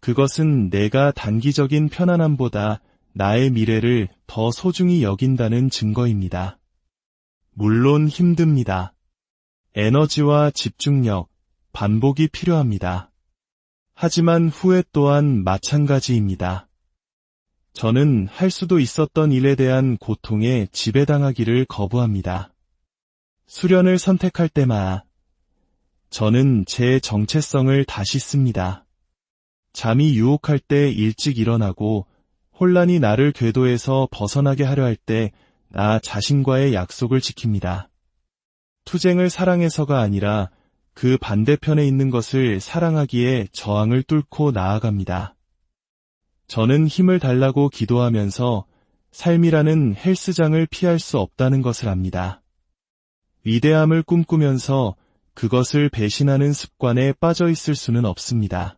그것은 내가 단기적인 편안함보다 나의 미래를 더 소중히 여긴다는 증거입니다. 물론 힘듭니다. 에너지와 집중력, 반복이 필요합니다. 하지만 후회 또한 마찬가지입니다. 저는 할 수도 있었던 일에 대한 고통에 지배당하기를 거부합니다. 수련을 선택할 때마다 저는 제 정체성을 다시 씁니다. 잠이 유혹할 때 일찍 일어나고 혼란이 나를 궤도에서 벗어나게 하려 할 때 나 자신과의 약속을 지킵니다. 투쟁을 사랑해서가 아니라 그 반대편에 있는 것을 사랑하기에 저항을 뚫고 나아갑니다. 저는 힘을 달라고 기도하면서 삶이라는 헬스장을 피할 수 없다는 것을 압니다. 위대함을 꿈꾸면서 그것을 배신하는 습관에 빠져 있을 수는 없습니다.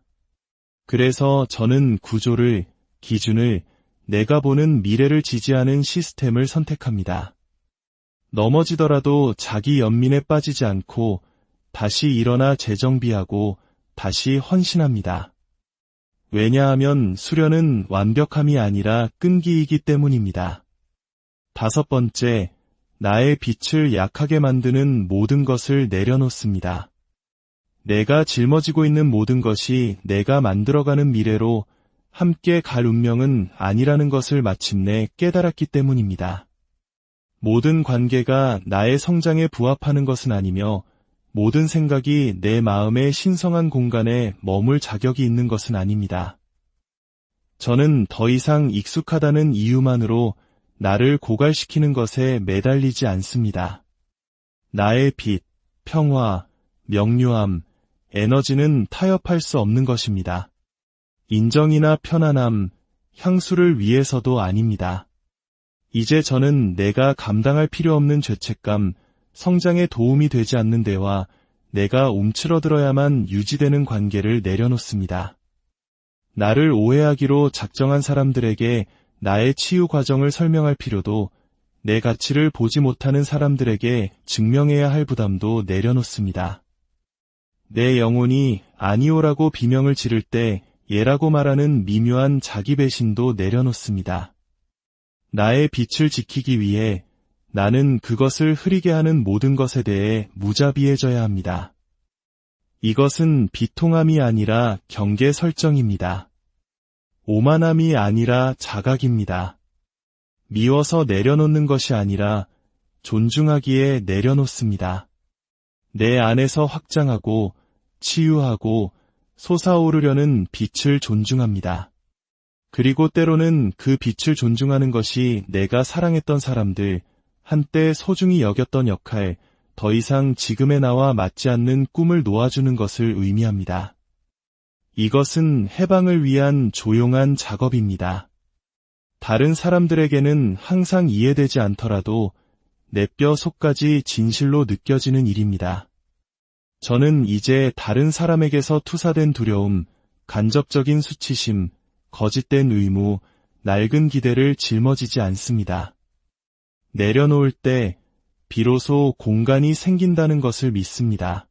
그래서 저는 구조를, 기준을, 내가 보는 미래를 지지하는 시스템을 선택합니다. 넘어지더라도 자기 연민에 빠지지 않고 다시 일어나 재정비하고 다시 헌신합니다. 왜냐하면 수련은 완벽함이 아니라 끈기이기 때문입니다. 5번째, 나의 빛을 약하게 만드는 모든 것을 내려놓습니다. 내가 짊어지고 있는 모든 것이 내가 만들어가는 미래로 함께 갈 운명은 아니라는 것을 마침내 깨달았기 때문입니다. 모든 관계가 나의 성장에 부합하는 것은 아니며 모든 생각이 내 마음의 신성한 공간에 머물 자격이 있는 것은 아닙니다. 저는 더 이상 익숙하다는 이유만으로 나를 고갈시키는 것에 매달리지 않습니다. 나의 빛, 평화, 명료함, 에너지는 타협할 수 없는 것입니다. 인정이나 편안함, 향수를 위해서도 아닙니다. 이제 저는 내가 감당할 필요 없는 죄책감, 성장에 도움이 되지 않는 데와 내가 움츠러들어야만 유지되는 관계를 내려놓습니다. 나를 오해하기로 작정한 사람들에게 나의 치유 과정을 설명할 필요도, 내 가치를 보지 못하는 사람들에게 증명해야 할 부담도 내려놓습니다. 내 영혼이 아니오라고 비명을 지를 때 예라고 말하는 미묘한 자기 배신도 내려놓습니다. 나의 빛을 지키기 위해 나는 그것을 흐리게 하는 모든 것에 대해 무자비해져야 합니다. 이것은 비통함이 아니라 경계 설정입니다. 오만함이 아니라 자각입니다. 미워서 내려놓는 것이 아니라 존중하기에 내려놓습니다. 내 안에서 확장하고 치유하고 솟아오르려는 빛을 존중합니다. 그리고 때로는 그 빛을 존중하는 것이 내가 사랑했던 사람들, 한때 소중히 여겼던 역할, 더 이상 지금의 나와 맞지 않는 꿈을 놓아주는 것을 의미합니다. 이것은 해방을 위한 조용한 작업입니다. 다른 사람들에게는 항상 이해되지 않더라도 내 뼈 속까지 진실로 느껴지는 일입니다. 저는 이제 다른 사람에게서 투사된 두려움, 간접적인 수치심, 거짓된 의무, 낡은 기대를 짊어지지 않습니다. 내려놓을 때 비로소 공간이 생긴다는 것을 믿습니다.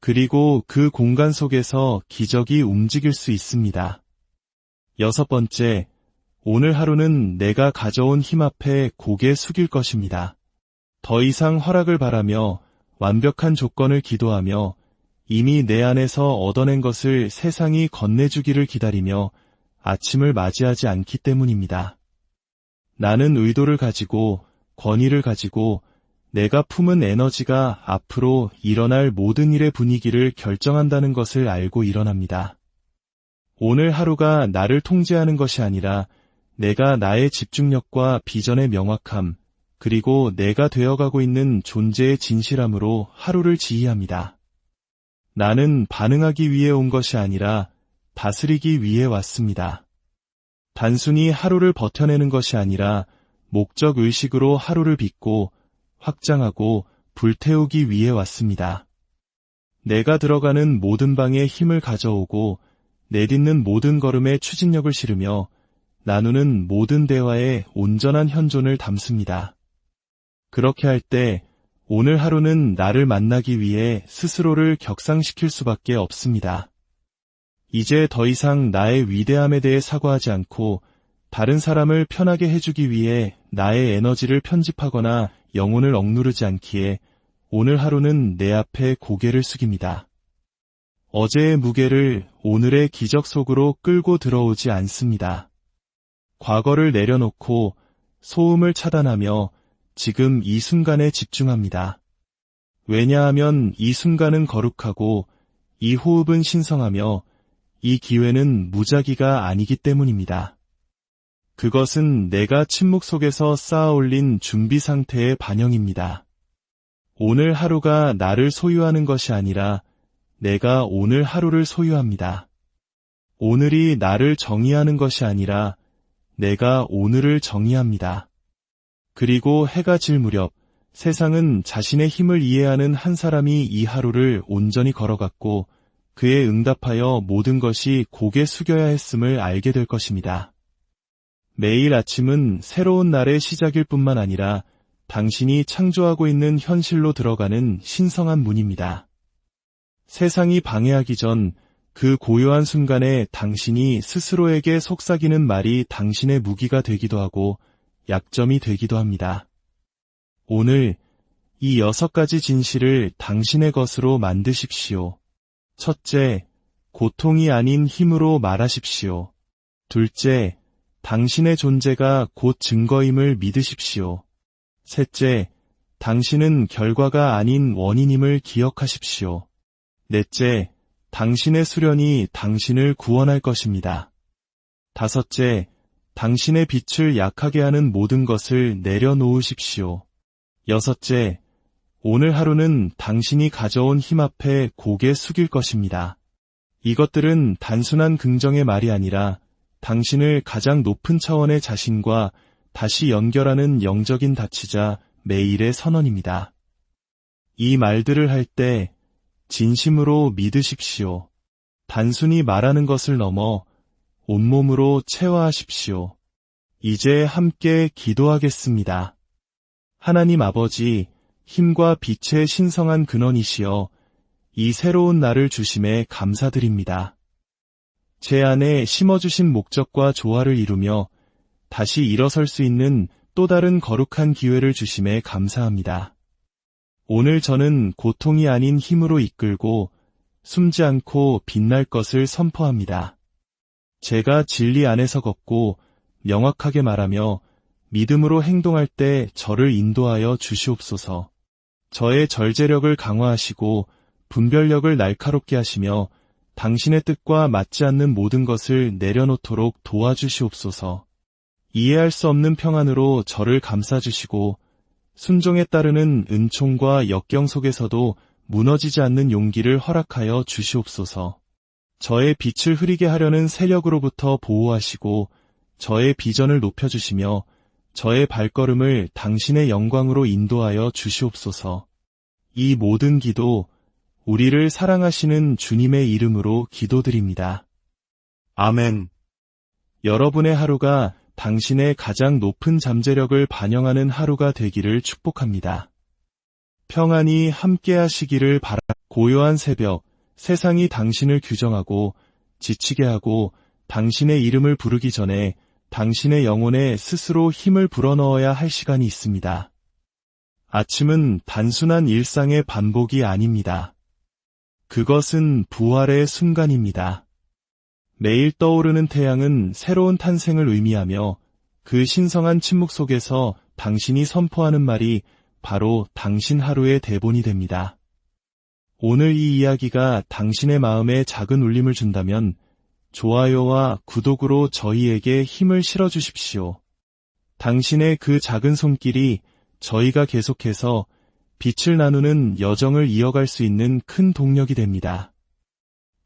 그리고 그 공간 속에서 기적이 움직일 수 있습니다. 6번째, 오늘 하루는 내가 가져온 힘 앞에 고개 숙일 것입니다. 더 이상 허락을 바라며 완벽한 조건을 기도하며 이미 내 안에서 얻어낸 것을 세상이 건네주기를 기다리며 아침을 맞이하지 않기 때문입니다. 나는 의도를 가지고 권위를 가지고 내가 품은 에너지가 앞으로 일어날 모든 일의 분위기를 결정한다는 것을 알고 일어납니다. 오늘 하루가 나를 통제하는 것이 아니라 내가 나의 집중력과 비전의 명확함, 그리고 내가 되어가고 있는 존재의 진실함으로 하루를 지휘합니다. 나는 반응하기 위해 온 것이 아니라 다스리기 위해 왔습니다. 단순히 하루를 버텨내는 것이 아니라 목적 의식으로 하루를 빚고 확장하고 불태우기 위해 왔습니다. 내가 들어가는 모든 방에 힘을 가져오고 내딛는 모든 걸음에 추진력을 실으며 나누는 모든 대화에 온전한 현존을 담습니다. 그렇게 할 때 오늘 하루는 나를 만나기 위해 스스로를 격상시킬 수밖에 없습니다. 이제 더 이상 나의 위대함에 대해 사과하지 않고 다른 사람을 편하게 해주기 위해 나의 에너지를 편집하거나 영혼을 억누르지 않기에 오늘 하루는 내 앞에 고개를 숙입니다. 어제의 무게를 오늘의 기적 속으로 끌고 들어오지 않습니다. 과거를 내려놓고 소음을 차단하며 지금 이 순간에 집중합니다. 왜냐하면 이 순간은 거룩하고 이 호흡은 신성하며 이 기회는 무작위가 아니기 때문입니다. 그것은 내가 침묵 속에서 쌓아올린 준비 상태의 반영입니다. 오늘 하루가 나를 소유하는 것이 아니라 내가 오늘 하루를 소유합니다. 오늘이 나를 정의하는 것이 아니라 내가 오늘을 정의합니다. 그리고 해가 질 무렵 세상은 자신의 힘을 이해하는 한 사람이 이 하루를 온전히 걸어갔고 그에 응답하여 모든 것이 고개 숙여야 했음을 알게 될 것입니다. 매일 아침은 새로운 날의 시작일 뿐만 아니라 당신이 창조하고 있는 현실로 들어가는 신성한 문입니다. 세상이 방해하기 전 그 고요한 순간에 당신이 스스로에게 속삭이는 말이 당신의 무기가 되기도 하고 약점이 되기도 합니다. 오늘 이 6가지 진실을 당신의 것으로 만드십시오. 첫째, 고통이 아닌 힘으로 말하십시오. 둘째, 당신의 존재가 곧 증거임을 믿으십시오. 셋째, 당신은 결과가 아닌 원인임을 기억하십시오. 넷째, 당신의 수련이 당신을 구원할 것입니다. 다섯째, 당신의 빛을 약하게 하는 모든 것을 내려놓으십시오. 여섯째, 오늘 하루는 당신이 가져온 힘 앞에 고개 숙일 것입니다. 이것들은 단순한 긍정의 말이 아니라 당신을 가장 높은 차원의 자신과 다시 연결하는 영적인 다치자 매일의 선언입니다. 이 말들을 할 때 진심으로 믿으십시오. 단순히 말하는 것을 넘어 온몸으로 체화하십시오. 이제 함께 기도하겠습니다. 하나님 아버지, 힘과 빛의 신성한 근원이시여, 이 새로운 날을 주심에 감사드립니다. 제 안에 심어주신 목적과 조화를 이루며 다시 일어설 수 있는 또 다른 거룩한 기회를 주심에 감사합니다. 오늘 저는 고통이 아닌 힘으로 이끌고 숨지 않고 빛날 것을 선포합니다. 제가 진리 안에서 걷고 명확하게 말하며 믿음으로 행동할 때 저를 인도하여 주시옵소서. 저의 절제력을 강화하시고 분별력을 날카롭게 하시며 당신의 뜻과 맞지 않는 모든 것을 내려놓도록 도와주시옵소서. 이해할 수 없는 평안으로 저를 감싸주시고 순종에 따르는 은총과 역경 속에서도 무너지지 않는 용기를 허락하여 주시옵소서. 저의 빛을 흐리게 하려는 세력으로부터 보호하시고 저의 비전을 높여주시며 저의 발걸음을 당신의 영광으로 인도하여 주시옵소서. 이 모든 기도, 우리를 사랑하시는 주님의 이름으로 기도드립니다. 아멘. 여러분의 하루가 당신의 가장 높은 잠재력을 반영하는 하루가 되기를 축복합니다. 평안히 함께하시기를 고요한 새벽, 세상이 당신을 규정하고 지치게 하고 당신의 이름을 부르기 전에 당신의 영혼에 스스로 힘을 불어넣어야 할 시간이 있습니다. 아침은 단순한 일상의 반복이 아닙니다. 그것은 부활의 순간입니다. 매일 떠오르는 태양은 새로운 탄생을 의미하며 그 신성한 침묵 속에서 당신이 선포하는 말이 바로 당신 하루의 대본이 됩니다. 오늘 이 이야기가 당신의 마음에 작은 울림을 준다면 좋아요와 구독으로 저희에게 힘을 실어주십시오. 당신의 그 작은 손길이 저희가 계속해서 빛을 나누는 여정을 이어갈 수 있는 큰 동력이 됩니다.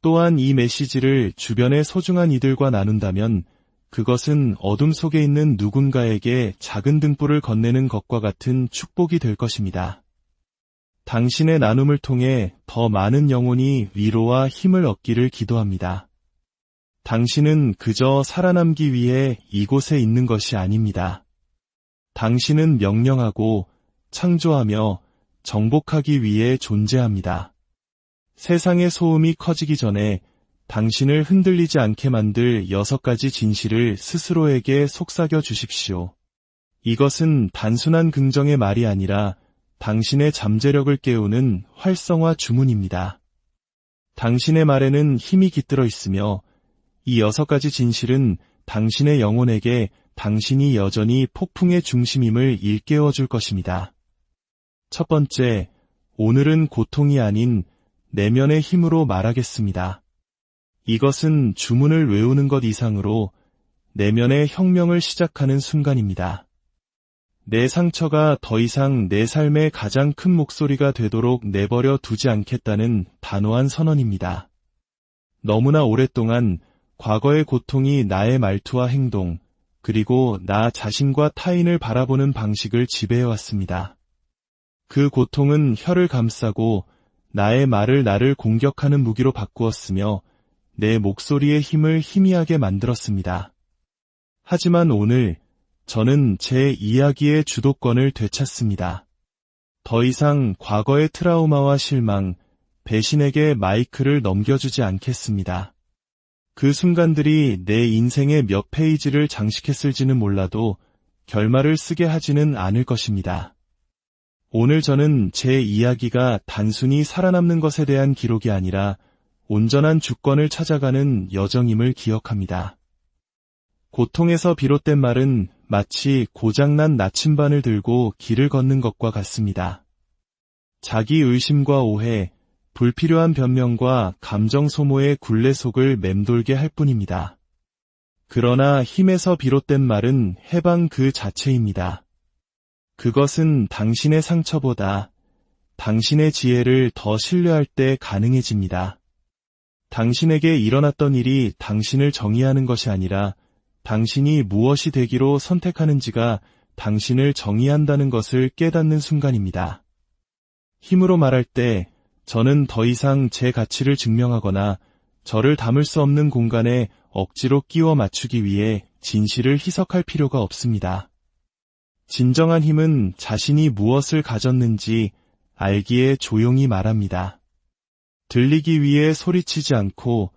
또한 이 메시지를 주변의 소중한 이들과 나눈다면 그것은 어둠 속에 있는 누군가에게 작은 등불을 건네는 것과 같은 축복이 될 것입니다. 당신의 나눔을 통해 더 많은 영혼이 위로와 힘을 얻기를 기도합니다. 당신은 그저 살아남기 위해 이곳에 있는 것이 아닙니다. 당신은 명령하고 창조하며 정복하기 위해 존재합니다. 세상의 소음이 커지기 전에 당신을 흔들리지 않게 만들 6가지 진실을 스스로에게 속삭여 주십시오. 이것은 단순한 긍정의 말이 아니라 당신의 잠재력을 깨우는 활성화 주문입니다. 당신의 말에는 힘이 깃들어 있으며 이 6가지 진실은 당신의 영혼에게 당신이 여전히 폭풍의 중심임을 일깨워 줄 것입니다. 첫 번째, 오늘은 고통이 아닌 내면의 힘으로 말하겠습니다. 이것은 주문을 외우는 것 이상으로 내면의 혁명을 시작하는 순간입니다. 내 상처가 더 이상 내 삶의 가장 큰 목소리가 되도록 내버려 두지 않겠다는 단호한 선언입니다. 너무나 오랫동안 과거의 고통이 나의 말투와 행동, 그리고 나 자신과 타인을 바라보는 방식을 지배해왔습니다. 그 고통은 혀를 감싸고 나의 말을 나를 공격하는 무기로 바꾸었으며 내 목소리의 힘을 희미하게 만들었습니다. 하지만 오늘 저는 제 이야기의 주도권을 되찾습니다. 더 이상 과거의 트라우마와 실망, 배신에게 마이크를 넘겨주지 않겠습니다. 그 순간들이 내 인생의 몇 페이지를 장식했을지는 몰라도 결말을 쓰게 하지는 않을 것입니다. 오늘 저는 제 이야기가 단순히 살아남는 것에 대한 기록이 아니라 온전한 주권을 찾아가는 여정임을 기억합니다. 고통에서 비롯된 말은 마치 고장난 나침반을 들고 길을 걷는 것과 같습니다. 자기 의심과 오해, 불필요한 변명과 감정 소모의 굴레 속을 맴돌게 할 뿐입니다. 그러나 힘에서 비롯된 말은 해방 그 자체입니다. 그것은 당신의 상처보다 당신의 지혜를 더 신뢰할 때 가능해집니다. 당신에게 일어났던 일이 당신을 정의하는 것이 아니라 당신이 무엇이 되기로 선택하는지가 당신을 정의한다는 것을 깨닫는 순간입니다. 힘으로 말할 때 저는 더 이상 제 가치를 증명하거나 저를 담을 수 없는 공간에 억지로 끼워 맞추기 위해 진실을 희석할 필요가 없습니다. 진정한 힘은 자신이 무엇을 가졌는지 알기에 조용히 말합니다. 들리기 위해 소리치지 않고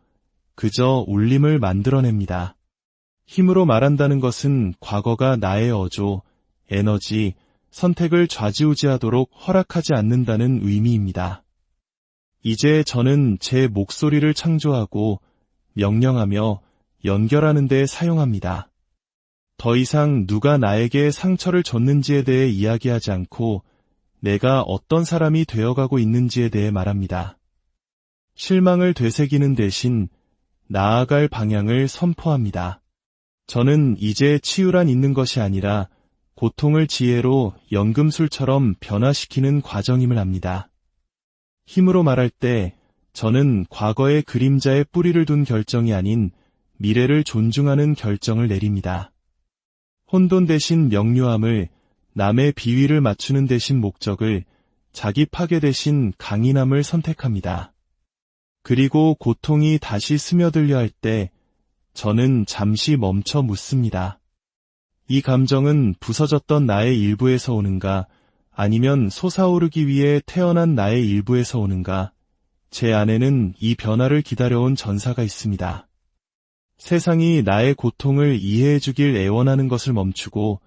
그저 울림을 만들어냅니다. 힘으로 말한다는 것은 과거가 나의 어조, 에너지, 선택을 좌지우지하도록 허락하지 않는다는 의미입니다. 이제 저는 제 목소리를 창조하고 명령하며 연결하는 데 사용합니다. 더 이상 누가 나에게 상처를 줬는지에 대해 이야기하지 않고 내가 어떤 사람이 되어가고 있는지에 대해 말합니다. 실망을 되새기는 대신 나아갈 방향을 선포합니다. 저는 이제 치유란 있는 것이 아니라 고통을 지혜로 연금술처럼 변화시키는 과정임을 압니다. 힘으로 말할 때 저는 과거의 그림자에 뿌리를 둔 결정이 아닌 미래를 존중하는 결정을 내립니다. 혼돈 대신 명료함을, 남의 비위를 맞추는 대신 목적을, 자기 파괴 대신 강인함을 선택합니다. 그리고 고통이 다시 스며들려 할 때 저는 잠시 멈춰 묻습니다. 이 감정은 부서졌던 나의 일부에서 오는가, 아니면 솟아오르기 위해 태어난 나의 일부에서 오는가, 제 안에는 이 변화를 기다려온 전사가 있습니다. 세상이 나의 고통을 이해해주길 애원하는 것을 멈추고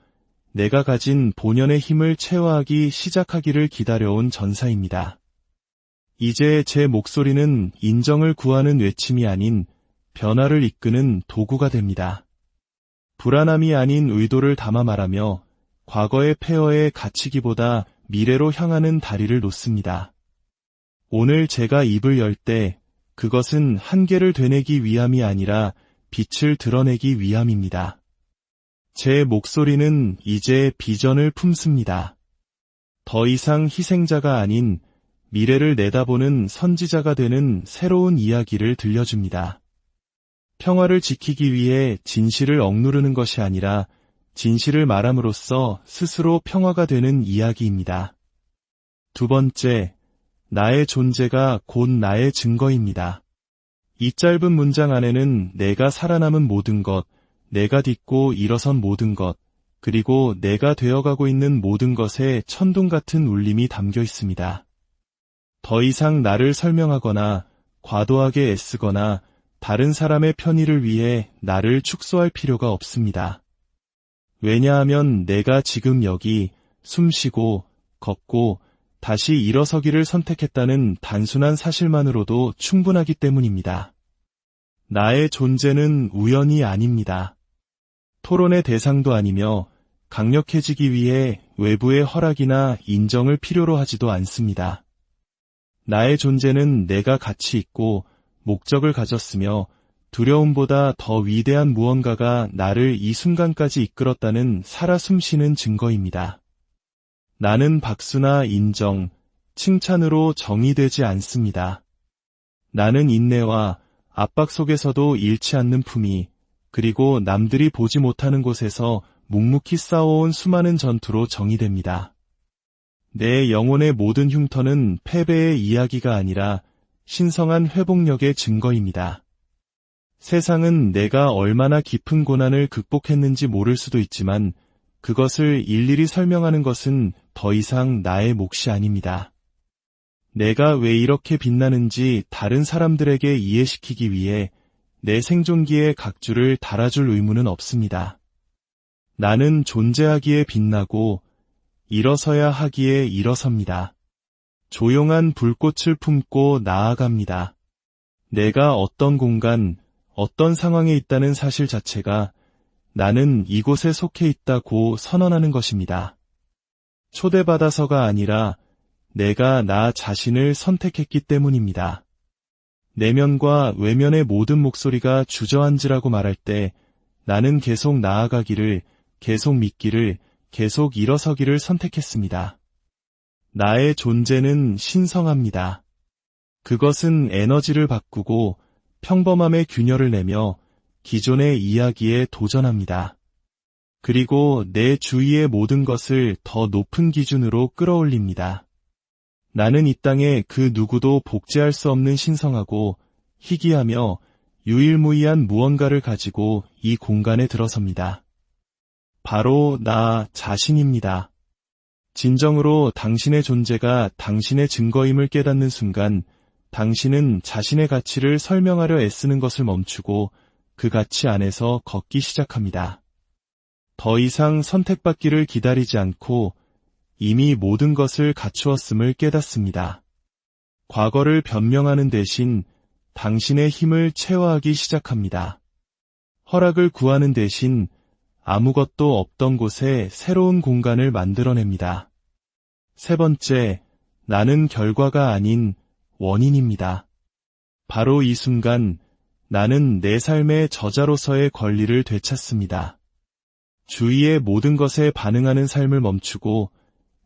내가 가진 본연의 힘을 체화하기 시작하기를 기다려온 전사입니다. 이제 제 목소리는 인정을 구하는 외침이 아닌 변화를 이끄는 도구가 됩니다. 불안함이 아닌 의도를 담아 말하며 과거의 폐허에 갇히기보다 미래로 향하는 다리를 놓습니다. 오늘 제가 입을 열 때 그것은 한계를 되뇌기 위함이 아니라 빛을 드러내기 위함입니다. 제 목소리는 이제 비전을 품습니다. 더 이상 희생자가 아닌 미래를 내다보는 선지자가 되는 새로운 이야기를 들려줍니다. 평화를 지키기 위해 진실을 억누르는 것이 아니라 진실을 말함으로써 스스로 평화가 되는 이야기입니다. 두 번째, 나의 존재가 곧 나의 증거입니다. 이 짧은 문장 안에는 내가 살아남은 모든 것, 내가 딛고 일어선 모든 것, 그리고 내가 되어가고 있는 모든 것의 천둥 같은 울림이 담겨 있습니다. 더 이상 나를 설명하거나 과도하게 애쓰거나 다른 사람의 편의를 위해 나를 축소할 필요가 없습니다. 왜냐하면 내가 지금 여기 숨쉬고 걷고 다시 일어서기를 선택했다는 단순한 사실만으로도 충분하기 때문입니다. 나의 존재는 우연이 아닙니다. 토론의 대상도 아니며 강력해지기 위해 외부의 허락이나 인정을 필요로 하지도 않습니다. 나의 존재는 내가 가치 있고 목적을 가졌으며 두려움보다 더 위대한 무언가가 나를 이 순간까지 이끌었다는 살아 숨쉬는 증거입니다. 나는 박수나 인정, 칭찬으로 정의되지 않습니다. 나는 인내와 압박 속에서도 잃지 않는 품위, 그리고 남들이 보지 못하는 곳에서 묵묵히 싸워온 수많은 전투로 정의됩니다. 내 영혼의 모든 흉터는 패배의 이야기가 아니라 신성한 회복력의 증거입니다. 세상은 내가 얼마나 깊은 고난을 극복했는지 모를 수도 있지만 그것을 일일이 설명하는 것은 더 이상 나의 몫이 아닙니다. 내가 왜 이렇게 빛나는지 다른 사람들에게 이해시키기 위해 내 생존기에 각주를 달아줄 의무는 없습니다. 나는 존재하기에 빛나고 일어서야 하기에 일어섭니다. 조용한 불꽃을 품고 나아갑니다. 내가 어떤 공간, 어떤 상황에 있다는 사실 자체가 나는 이곳에 속해 있다고 선언하는 것입니다. 초대받아서가 아니라 내가 나 자신을 선택했기 때문입니다. 내면과 외면의 모든 목소리가 주저앉으라고 말할 때 나는 계속 나아가기를, 계속 믿기를, 계속 일어서기를 선택했습니다. 나의 존재는 신성합니다. 그것은 에너지를 바꾸고 평범함의 균열을 내며 기존의 이야기에 도전합니다. 그리고 내 주위의 모든 것을 더 높은 기준으로 끌어올립니다. 나는 이 땅에 그 누구도 복제할 수 없는 신성하고 희귀하며 유일무이한 무언가를 가지고 이 공간에 들어섭니다. 바로 나 자신입니다. 진정으로 당신의 존재가 당신의 증거임을 깨닫는 순간 당신은 자신의 가치를 설명하려 애쓰는 것을 멈추고 그 가치 안에서 걷기 시작합니다. 더 이상 선택받기를 기다리지 않고 이미 모든 것을 갖추었음을 깨닫습니다. 과거를 변명하는 대신 당신의 힘을 체화하기 시작합니다. 허락을 구하는 대신 아무것도 없던 곳에 새로운 공간을 만들어냅니다. 세 번째, 나는 결과가 아닌 원인입니다. 바로 이 순간 나는 내 삶의 저자로서의 권리를 되찾습니다. 주위의 모든 것에 반응하는 삶을 멈추고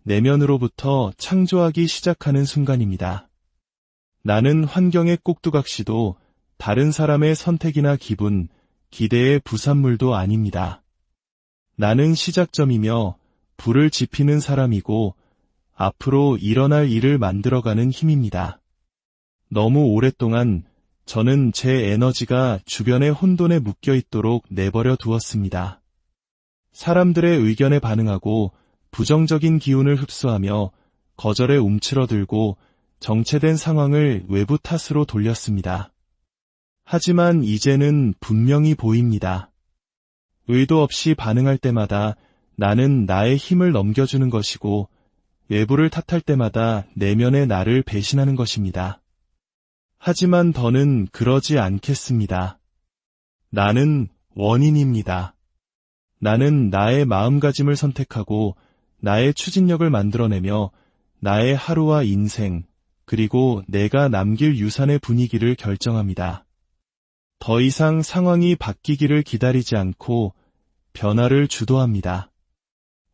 내면으로부터 창조하기 시작하는 순간입니다. 나는 환경의 꼭두각시도 다른 사람의 선택이나 기분, 기대의 부산물도 아닙니다. 나는 시작점이며 불을 지피는 사람이고 앞으로 일어날 일을 만들어가는 힘입니다. 너무 오랫동안 저는 제 에너지가 주변의 혼돈에 묶여 있도록 내버려 두었습니다. 사람들의 의견에 반응하고 부정적인 기운을 흡수하며 거절에 움츠러들고 정체된 상황을 외부 탓으로 돌렸습니다. 하지만 이제는 분명히 보입니다. 의도 없이 반응할 때마다 나는 나의 힘을 넘겨주는 것이고 외부를 탓할 때마다 내면의 나를 배신하는 것입니다. 하지만 더는 그러지 않겠습니다. 나는 원인입니다. 나는 나의 마음가짐을 선택하고 나의 추진력을 만들어내며 나의 하루와 인생, 그리고 내가 남길 유산의 분위기를 결정합니다. 더 이상 상황이 바뀌기를 기다리지 않고 변화를 주도합니다.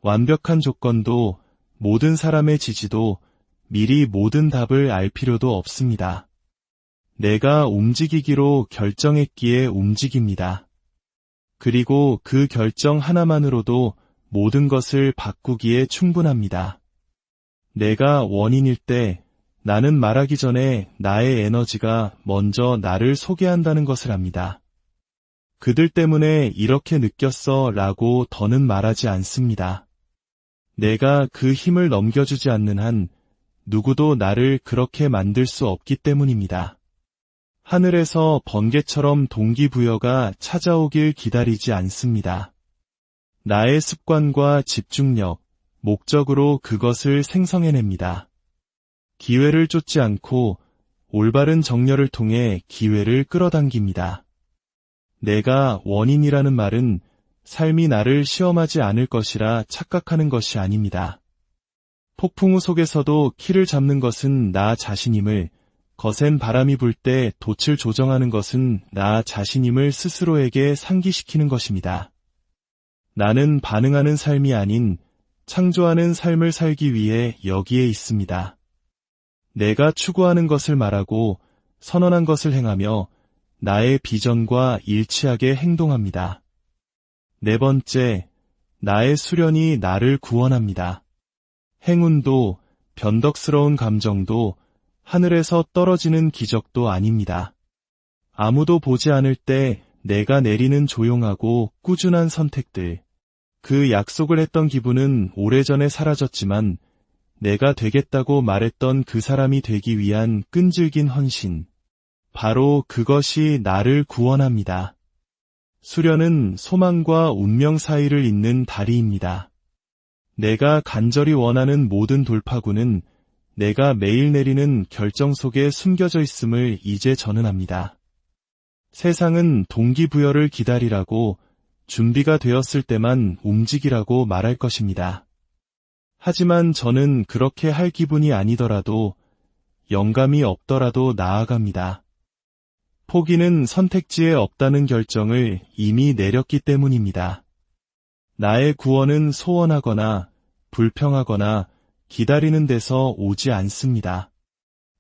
완벽한 조건도 모든 사람의 지지도 미리 모든 답을 알 필요도 없습니다. 내가 움직이기로 결정했기에 움직입니다. 그리고 그 결정 하나만으로도 모든 것을 바꾸기에 충분합니다. 내가 원인일 때 나는 말하기 전에 나의 에너지가 먼저 나를 소개한다는 것을 압니다. 그들 때문에 이렇게 느꼈어 라고 더는 말하지 않습니다. 내가 그 힘을 넘겨주지 않는 한 누구도 나를 그렇게 만들 수 없기 때문입니다. 하늘에서 번개처럼 동기부여가 찾아오길 기다리지 않습니다. 나의 습관과 집중력, 목적으로 그것을 생성해냅니다. 기회를 쫓지 않고 올바른 정렬을 통해 기회를 끌어당깁니다. 내가 원인이라는 말은 삶이 나를 시험하지 않을 것이라 착각하는 것이 아닙니다. 폭풍우 속에서도 키를 잡는 것은 나 자신임을, 거센 바람이 불 때 돛을 조정하는 것은 나 자신임을 스스로에게 상기시키는 것입니다. 나는 반응하는 삶이 아닌 창조하는 삶을 살기 위해 여기에 있습니다. 내가 추구하는 것을 말하고 선언한 것을 행하며 나의 비전과 일치하게 행동합니다. 네 번째, 나의 수련이 나를 구원합니다. 행운도 변덕스러운 감정도 하늘에서 떨어지는 기적도 아닙니다. 아무도 보지 않을 때 내가 내리는 조용하고 꾸준한 선택들, 그 약속을 했던 기분은 오래전에 사라졌지만 내가 되겠다고 말했던 그 사람이 되기 위한 끈질긴 헌신, 바로 그것이 나를 구원합니다. 수련은 소망과 운명 사이를 잇는 다리입니다. 내가 간절히 원하는 모든 돌파구는 내가 매일 내리는 결정 속에 숨겨져 있음을 이제 저는 압니다. 세상은 동기부여를 기다리라고, 준비가 되었을 때만 움직이라고 말할 것입니다. 하지만 저는 그렇게 할 기분이 아니더라도, 영감이 없더라도 나아갑니다. 포기는 선택지에 없다는 결정을 이미 내렸기 때문입니다. 나의 구원은 소원하거나 불평하거나 기다리는 데서 오지 않습니다.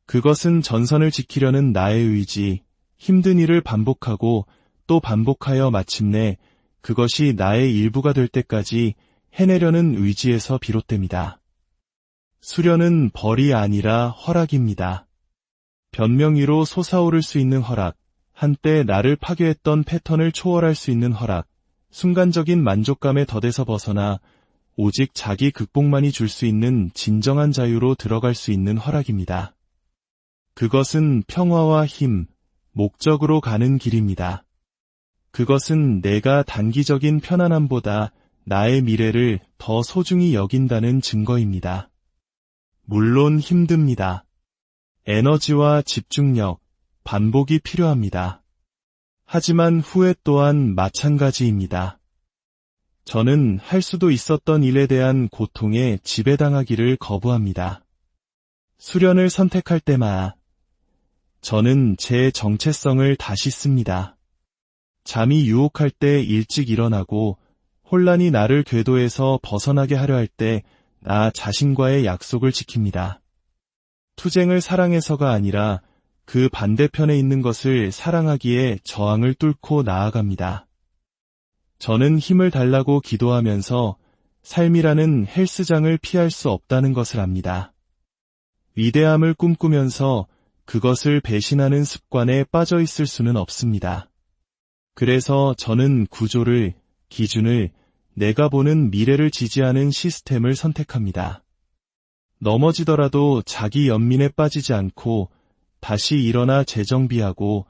그것은 전선을 지키려는 나의 의지, 힘든 일을 반복하고 또 반복하여 마침내 그것이 나의 일부가 될 때까지 해내려는 의지에서 비롯됩니다. 수련은 벌이 아니라 허락입니다. 변명 위로 솟아오를 수 있는 허락, 한때 나를 파괴했던 패턴을 초월할 수 있는 허락, 순간적인 만족감의 덫에서 벗어나 오직 자기 극복만이 줄 수 있는 진정한 자유로 들어갈 수 있는 허락입니다. 그것은 평화와 힘, 목적으로 가는 길입니다. 그것은 내가 단기적인 편안함보다 나의 미래를 더 소중히 여긴다는 증거입니다. 물론 힘듭니다. 에너지와 집중력, 반복이 필요합니다. 하지만 후회 또한 마찬가지입니다. 저는 할 수도 있었던 일에 대한 고통에 지배당하기를 거부합니다. 수련을 선택할 때마다 저는 제 정체성을 다시 씁니다. 잠이 유혹할 때 일찍 일어나고 혼란이 나를 궤도에서 벗어나게 하려 할 때 나 자신과의 약속을 지킵니다. 투쟁을 사랑해서가 아니라 그 반대편에 있는 것을 사랑하기에 저항을 뚫고 나아갑니다. 저는 힘을 달라고 기도하면서 삶이라는 헬스장을 피할 수 없다는 것을 압니다. 위대함을 꿈꾸면서 그것을 배신하는 습관에 빠져 있을 수는 없습니다. 그래서 저는 구조를, 기준을, 내가 보는 미래를 지지하는 시스템을 선택합니다. 넘어지더라도 자기 연민에 빠지지 않고 다시 일어나 재정비하고